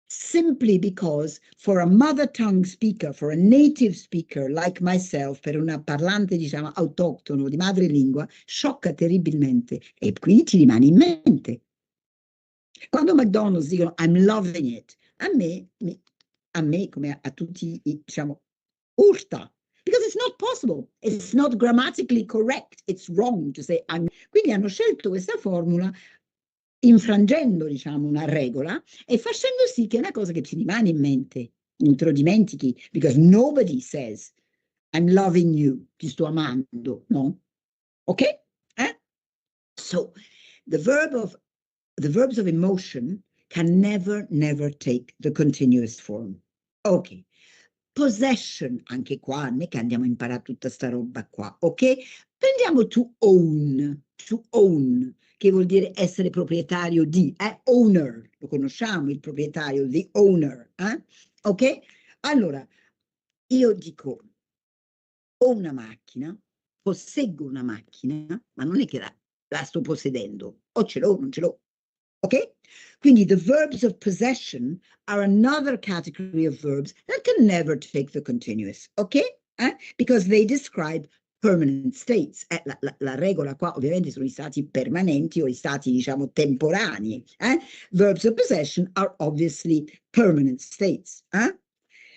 Speaker 1: Simply because for a mother tongue speaker, for a native speaker like myself, per una parlante, diciamo, autoctono di madrelingua, sciocca terribilmente e quindi ti rimane in mente. Quando McDonald's dicono I'm loving it, a me come a tutti, diciamo, urta. Because it's not possible, it's not grammatically correct, it's wrong to say I'm. Quindi hanno scelto questa formula infrangendo, diciamo, una regola e facendo sì che è una cosa che ti rimane in mente, non te lo dimentichi, because nobody says I'm loving you, ti sto amando, no? Ok? So, the verbs of emotion can never take the continuous form. Ok. Possession, anche qua, non è che andiamo a imparare tutta sta roba qua, ok? Prendiamo to own, che vuol dire essere proprietario di, owner, lo conosciamo il proprietario, the owner, ok? Allora, io dico, ho una macchina, posseggo una macchina, ma non è che la sto possedendo, o ce l'ho, non ce l'ho, ok? Quindi the verbs of possession are another category of verbs that can never take the continuous, ok? Because they describe permanent states. La regola qua ovviamente sono i stati permanenti o i stati, diciamo, temporanei. Verbs of possession are obviously permanent states.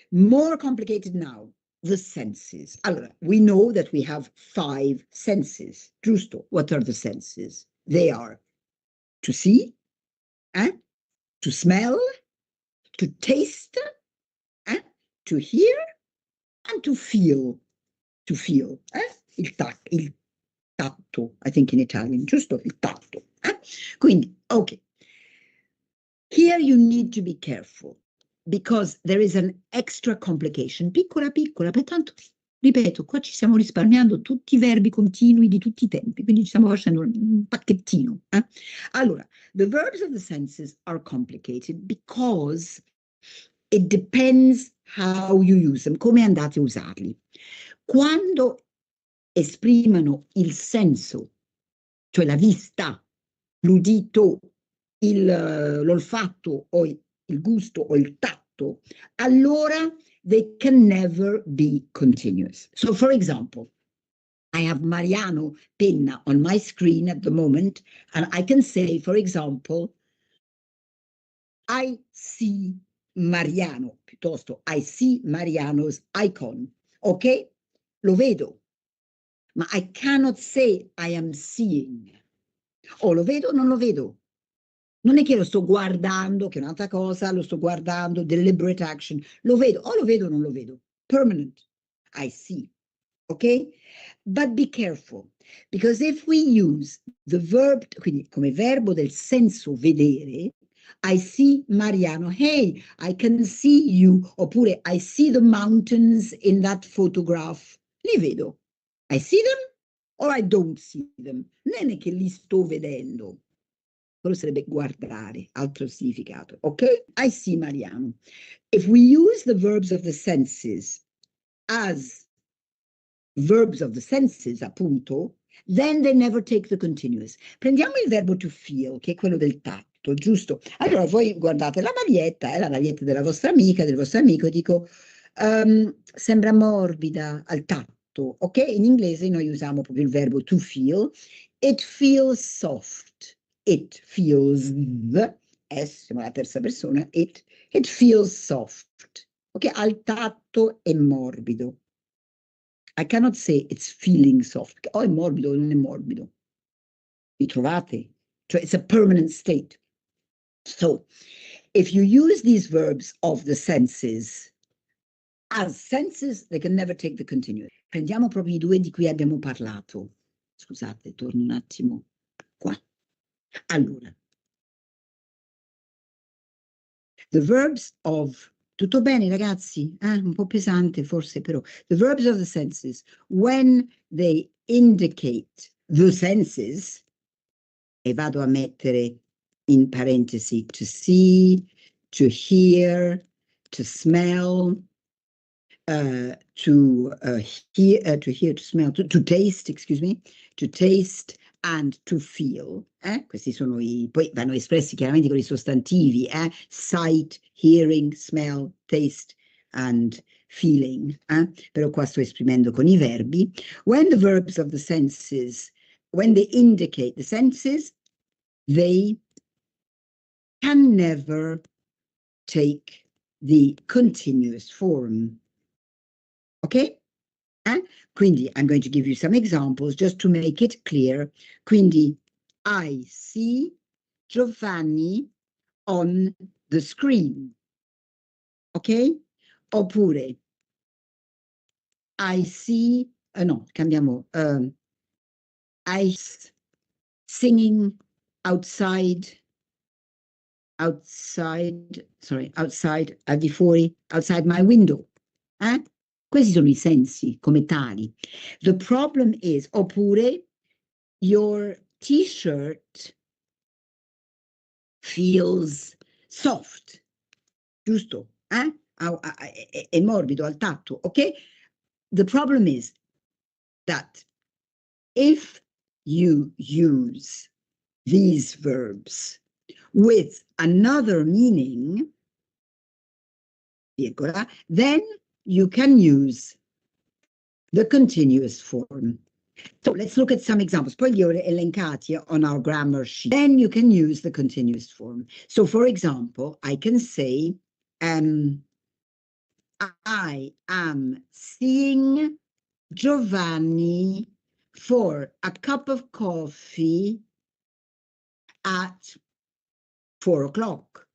Speaker 1: More complicated now, the senses. Allora, we know that we have 5 senses. Giusto? What are the senses? They are to see, to smell, to taste, to hear, and to feel. To feel, il tatto, I think in Italian, giusto? Il tatto. Quindi, ok. Here you need to be careful because there is an extra complication, piccola, per tanto, ripeto, qua ci stiamo risparmiando tutti i verbi continui di tutti i tempi, quindi ci stiamo facendo un pacchettino. Allora, the verbs of the senses are complicated because it depends how you use them, come andate a usarli. Quando esprimono il senso, cioè la vista, l'udito, l'olfatto o il gusto o il tatto, allora they can never be continuous. So for example, I have Mariano Penna on my screen at the moment, and I can say, for example, I see Mariano, piuttosto I see Mariano's icon, ok? Lo vedo, ma I cannot say I am seeing. O lo vedo o non lo vedo. Non è che lo sto guardando, che è un'altra cosa, lo sto guardando, deliberate action. Lo vedo, o lo vedo o non lo vedo. Permanent. I see. Ok? But be careful, because if we use the verb, quindi come verbo del senso vedere, I see Mariano, hey, I can see you, oppure I see the mountains in that photograph, li vedo. I see them or I don't see them. Non è che li sto vedendo. Quello sarebbe guardare, altro significato, ok? I see Mariano. If we use the verbs of the senses as verbs of the senses, appunto, then they never take the continuous. Prendiamo il verbo to feel, che è quello del tatto, giusto? Allora voi guardate la maglietta della vostra amica, del vostro amico, e dico, sembra morbida al tatto, ok? In inglese noi usiamo proprio il verbo to feel. It feels soft. It feels, siamo la terza persona, it feels soft. Ok? Al tatto è morbido. I cannot say it's feeling soft. O è morbido o non è morbido. Vi trovate? Cioè, it's a permanent state. So, if you use these verbs of the senses as senses, they can never take the continuous. Prendiamo proprio i due di cui abbiamo parlato. Scusate, torno un attimo qua. Allora, the verbs of, tutto bene ragazzi? Un po' pesante forse, però. The verbs of the senses, when they indicate the senses, e vado a mettere in parentesi to see, to hear, to smell, to smell, to taste, excuse me, to taste and to feel. Questi sono poi vanno espressi chiaramente con i sostantivi, sight, hearing, smell, taste and feeling. Però qua sto esprimendo con i verbi. When the verbs of the senses, when they indicate the senses, they can never take the continuous form. Okay? Quindi, I'm going to give you some examples just to make it clear. Quindi, I see Giovanni on the screen. Ok? Oppure, I see, no, cambiamo, I singing outside, al di fuori, outside my window. Questi sono i sensi come tali. The problem is, oppure, your t-shirt feels soft, giusto? È morbido al tatto, ok? The problem is that if you use these verbs with another meaning, virgola, then you can use the continuous form. So let's look at some examples. Poi li ho elencati on our grammar sheet. Then you can use the continuous form. So for example, I can say, I am seeing Giovanni for a cup of coffee at 4 o'clock.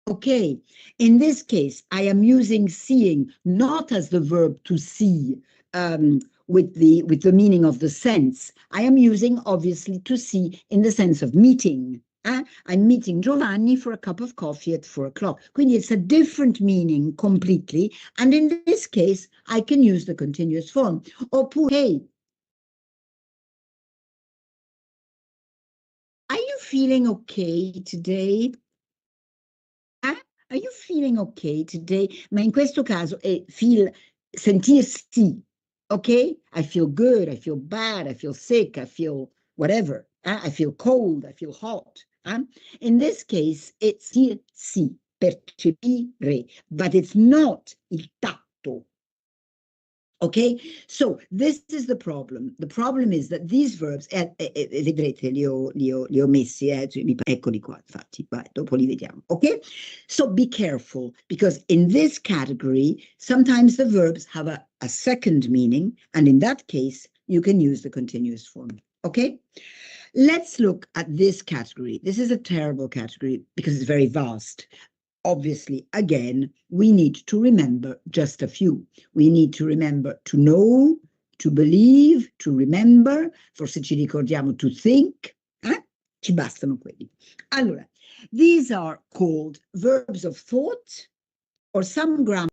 Speaker 1: Okay, in this case, I am using seeing not as the verb to see with the meaning of the sense. I am using, obviously, to see in the sense of meeting. I'm meeting Giovanni for a cup of coffee at 4 o'clock. Quindi it's a different meaning completely. And in this case, I can use the continuous form. Oppure, hey, are you feeling okay today? Are you feeling okay today? Ma in questo caso è sentirsi, ok? I feel good, I feel bad, I feel sick, I feel whatever, I feel cold, I feel hot. In this case, it's sì, percepire, but it's not il tatto. Okay, so this is the problem. The problem is that these verbs, vedrete, li ho messi, eccoli qua, infatti, vai, dopo li vediamo, okay? So be careful, because in this category, sometimes the verbs have a second meaning, and in that case, you can use the continuous form, okay? Let's look at this category. This is a terrible category because it's very vast. Obviously, again, we need to remember just a few. We need to remember to know, to believe, to remember, forse ci ricordiamo to think, ci bastano quelli. Allora, these are called verbs of thought, or some grammar,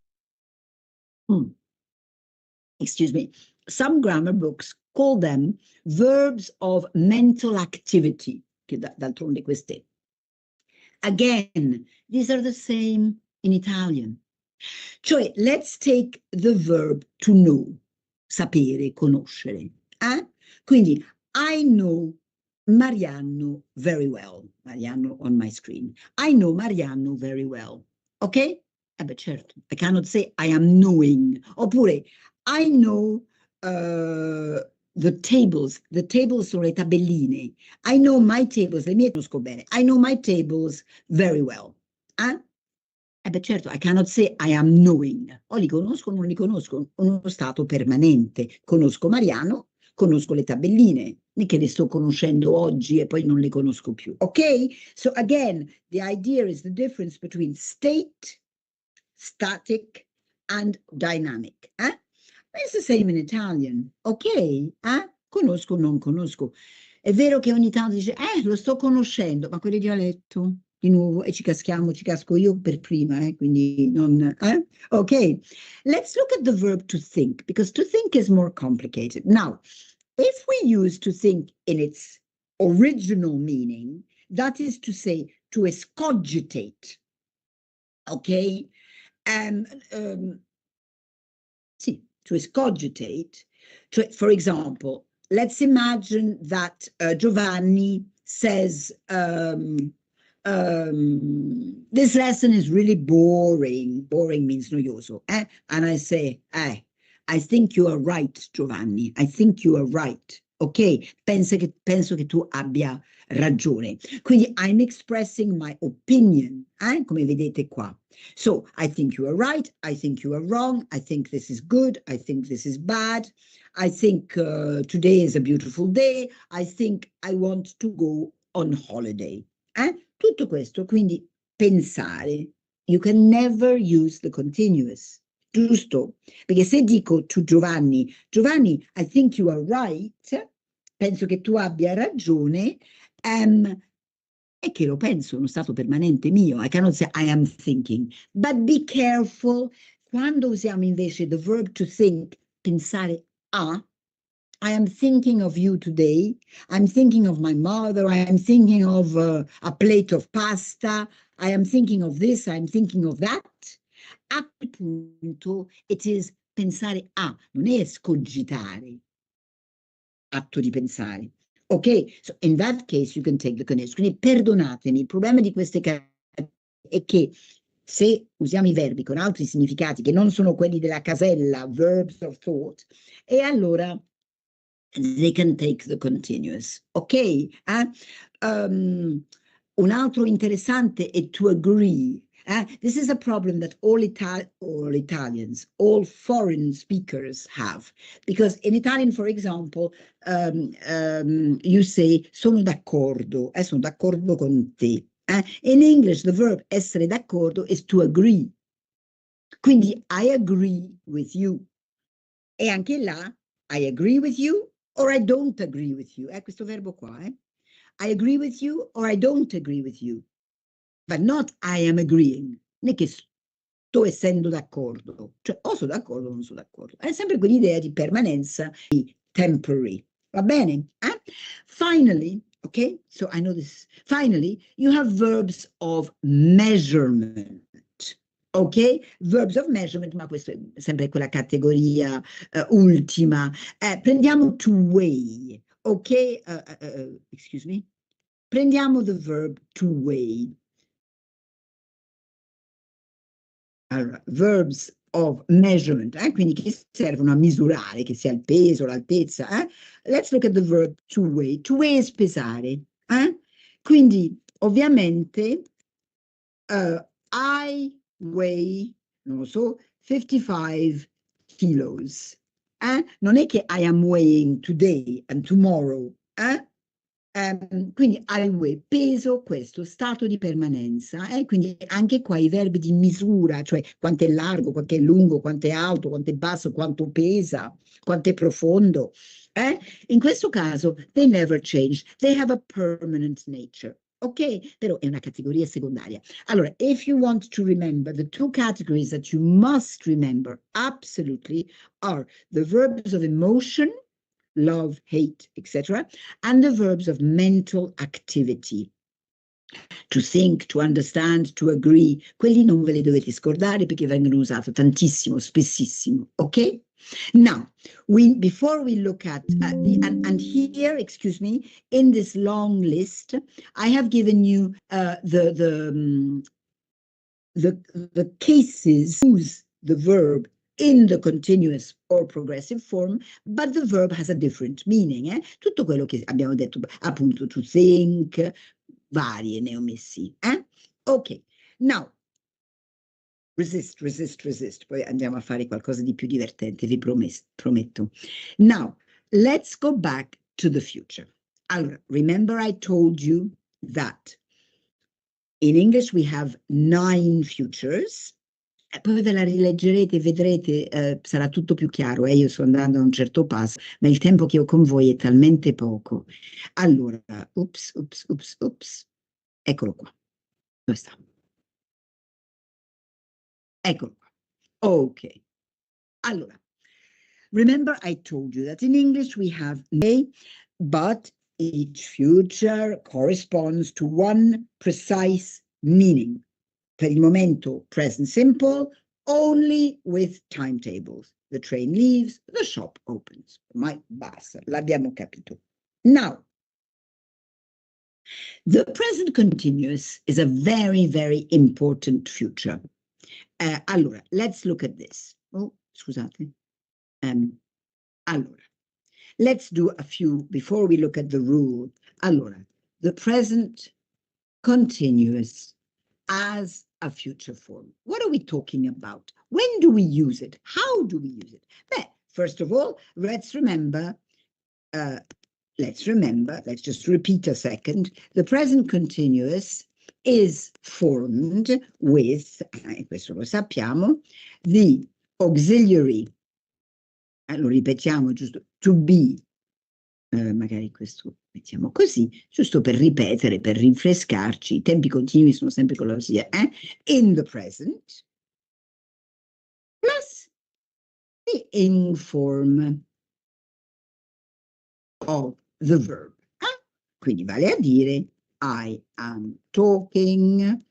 Speaker 1: some grammar books call them verbs of mental activity, che d'altronde queste. Again, these are the same in Italian. Cioè, let's take the verb to know, sapere, conoscere. Quindi, I know Mariano very well. Mariano on my screen. I know Mariano very well. Ok? Beh, certo. I cannot say I am knowing. Oppure, I know the tables. The tables sono le tabelline. I know my tables, le mie conosco bene. I know my tables very well. Beh, certo, I cannot say I am knowing. O li conosco o non li conosco. Uno stato permanente. Conosco Mariano, conosco le tabelline. Non che le sto conoscendo oggi e poi non le conosco più. Ok? So again, the idea is the difference between state, static, and dynamic. It's the same in Italian. Ok? Conosco, non conosco. È vero che ogni tanto dice, lo sto conoscendo, ma quello è dialetto, di nuovo, e ci casco io per prima, quindi non... Ok, let's look at the verb to think, because to think is more complicated. Now, if we use to think in its original meaning, that is to say, to escogitate, okay? Sì, to escogitate. For example, let's imagine that Giovanni says, this lesson is really boring. Boring means noioso. And I say, I think you are right, Giovanni. I think you are right. Ok? Penso che tu abbia ragione. Quindi I'm expressing my opinion, come vedete qua. So I think you are right. I think you are wrong. I think this is good. I think this is bad. I think today is a beautiful day. I think I want to go on holiday. Tutto questo, quindi pensare. You can never use the continuous. Giusto? Perché se dico to Giovanni, Giovanni, I think you are right, penso che tu abbia ragione, è che lo penso, uno stato permanente mio. I cannot say I am thinking. But be careful, quando usiamo invece the verb to think, pensare a, I am thinking of you today, I'm thinking of my mother, I am thinking of a plate of pasta, I am thinking of this, I'm thinking of that. A quel punto, it is pensare a, non è escogitare, atto di pensare. Ok, so in that case you can take the continuous. Quindi perdonatemi, il problema di queste è che se usiamo i verbi con altri significati che non sono quelli della casella, verbs of thought, e allora they can take the continuous. Ok? Un altro interessante è to agree. This is a problem that all Italians, all foreign speakers have. Because in Italian, for example, you say sono d'accordo con te. In English, the verb essere d'accordo is to agree. Quindi, I agree with you. E anche là, I agree with you or I don't agree with you. Questo verbo qua, I agree with you or I don't agree with you. But not I am agreeing. Non è che sto essendo d'accordo. Cioè, o sono d'accordo o non sono d'accordo. È sempre quell'idea di permanenza, di temporary. Va bene? Finally, okay, so I know this. Finally, you have verbs of measurement. Ok? Verbs of measurement, ma questa è sempre quella categoria ultima. Prendiamo to weigh. ok, excuse me, prendiamo the verb to weigh. Allora, verbs of measurement, quindi che servono a misurare, che sia il peso, l'altezza. Let's look at the verb to weigh. To weigh è pesare. Quindi, ovviamente, I weigh, non lo so, 55 kilos. Non è che I am weighing today and tomorrow. Quindi I weigh, peso, questo stato di permanenza, quindi anche qua i verbi di misura, cioè quanto è largo, quanto è lungo, quanto è alto, quanto è basso, quanto pesa, quanto è profondo. In questo caso, they never change, they have a permanent nature. Ok, però è una categoria secondaria. Allora, if you want to remember, the two categories that you must remember absolutely are the verbs of emotion, love, hate, etc., and the verbs of mental activity. To think, to understand, to agree. Quelli non ve li dovete scordare perché vengono usati tantissimo, spessissimo. Ok? Now, before we look at and here, excuse me, in this long list, I have given you the cases, use the verb in the continuous or progressive form, but the verb has a different meaning. Tutto quello che abbiamo detto, appunto, to think, varie ne ho messi. Ok, now, resist, resist, resist. Poi andiamo a fare qualcosa di più divertente, vi prometto. Now, let's go back to the future. Allora, remember I told you that in English we have 9 futures. Poi ve la rileggerete e vedrete, sarà tutto più chiaro. Io sto andando a un certo passo, ma il tempo che ho con voi è talmente poco. Allora, ups. Eccolo qua. Dove sta? Eccolo qua. Ok. Allora, remember I told you that in English we have a, but each future corresponds to one precise meaning. Per il momento, present simple, only with timetables. The train leaves, the shop opens. Ormai basta, l'abbiamo capito. Now, the present continuous is a very, very important future. Allora, let's look at this. Oh, scusate. Allora, let's do a few, before we look at the rule. Allora, the present continuous as a future form. What are we talking about? When do we use it? How do we use it? First of all, let's remember, let's just repeat a second. The present continuous is formed with, questo lo sappiamo, the auxiliary, lo ripetiamo giusto, to be, magari questo mettiamo così, giusto per ripetere, per rinfrescarci, i tempi continui sono sempre con l'auxiliary, in the present, plus the inform of the verb. Quindi vale a dire, I am talking,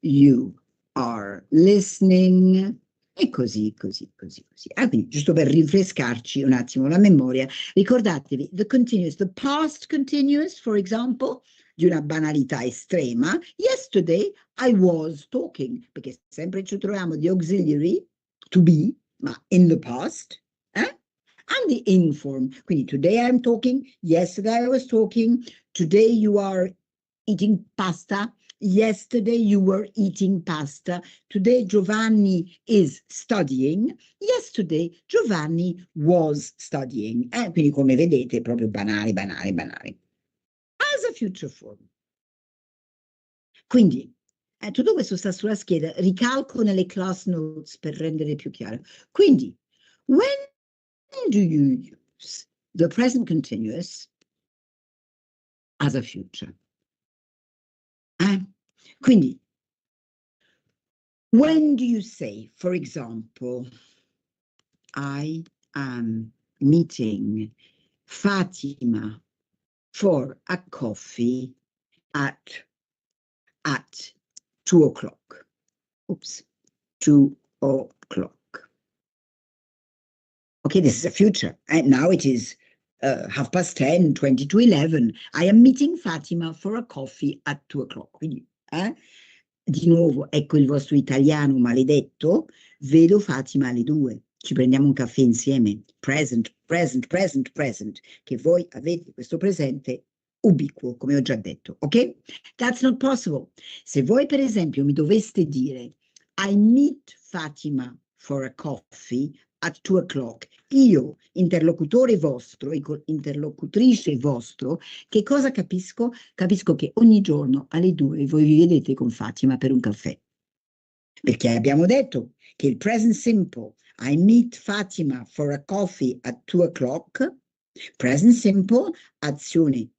Speaker 1: you are listening, e così. Quindi, giusto per rinfrescarci un attimo la memoria, ricordatevi, the continuous, the past continuous, for example, di una banalità estrema, yesterday I was talking, perché sempre ci troviamo di auxiliary, to be, ma in the past, and the inform. Quindi today I'm talking, yesterday I was talking, today you are eating pasta, yesterday you were eating pasta, today Giovanni is studying, yesterday Giovanni was studying. Quindi come vedete proprio banale. As a future form. Quindi tutto questo sta sulla scheda, ricalco nelle class notes per rendere più chiaro. Quindi, when do you use the present continuous as a future? Quindi, when do you say, for example, I am meeting Fatima for a coffee at 2 o'clock. Oops, 2 o'clock. Okay, this is a future, and now it is 10:30, 20 to 11. I am meeting Fatima for a coffee at 2 o'clock. Quindi, di nuovo, ecco il vostro italiano maledetto. Vedo Fatima alle 2. Ci prendiamo un caffè insieme. Present, present, present, present. Che voi avete questo presente ubiquo, come ho già detto, ok? That's not possible. Se voi, per esempio, mi doveste dire I meet Fatima for a coffee at 2 o'clock, io, interlocutore vostro, interlocutrice vostro, che cosa capisco? Capisco che ogni giorno alle 2 voi vi vedete con Fatima per un caffè. Perché abbiamo detto che il present simple, I meet Fatima for a coffee at 2 o'clock, present simple, azione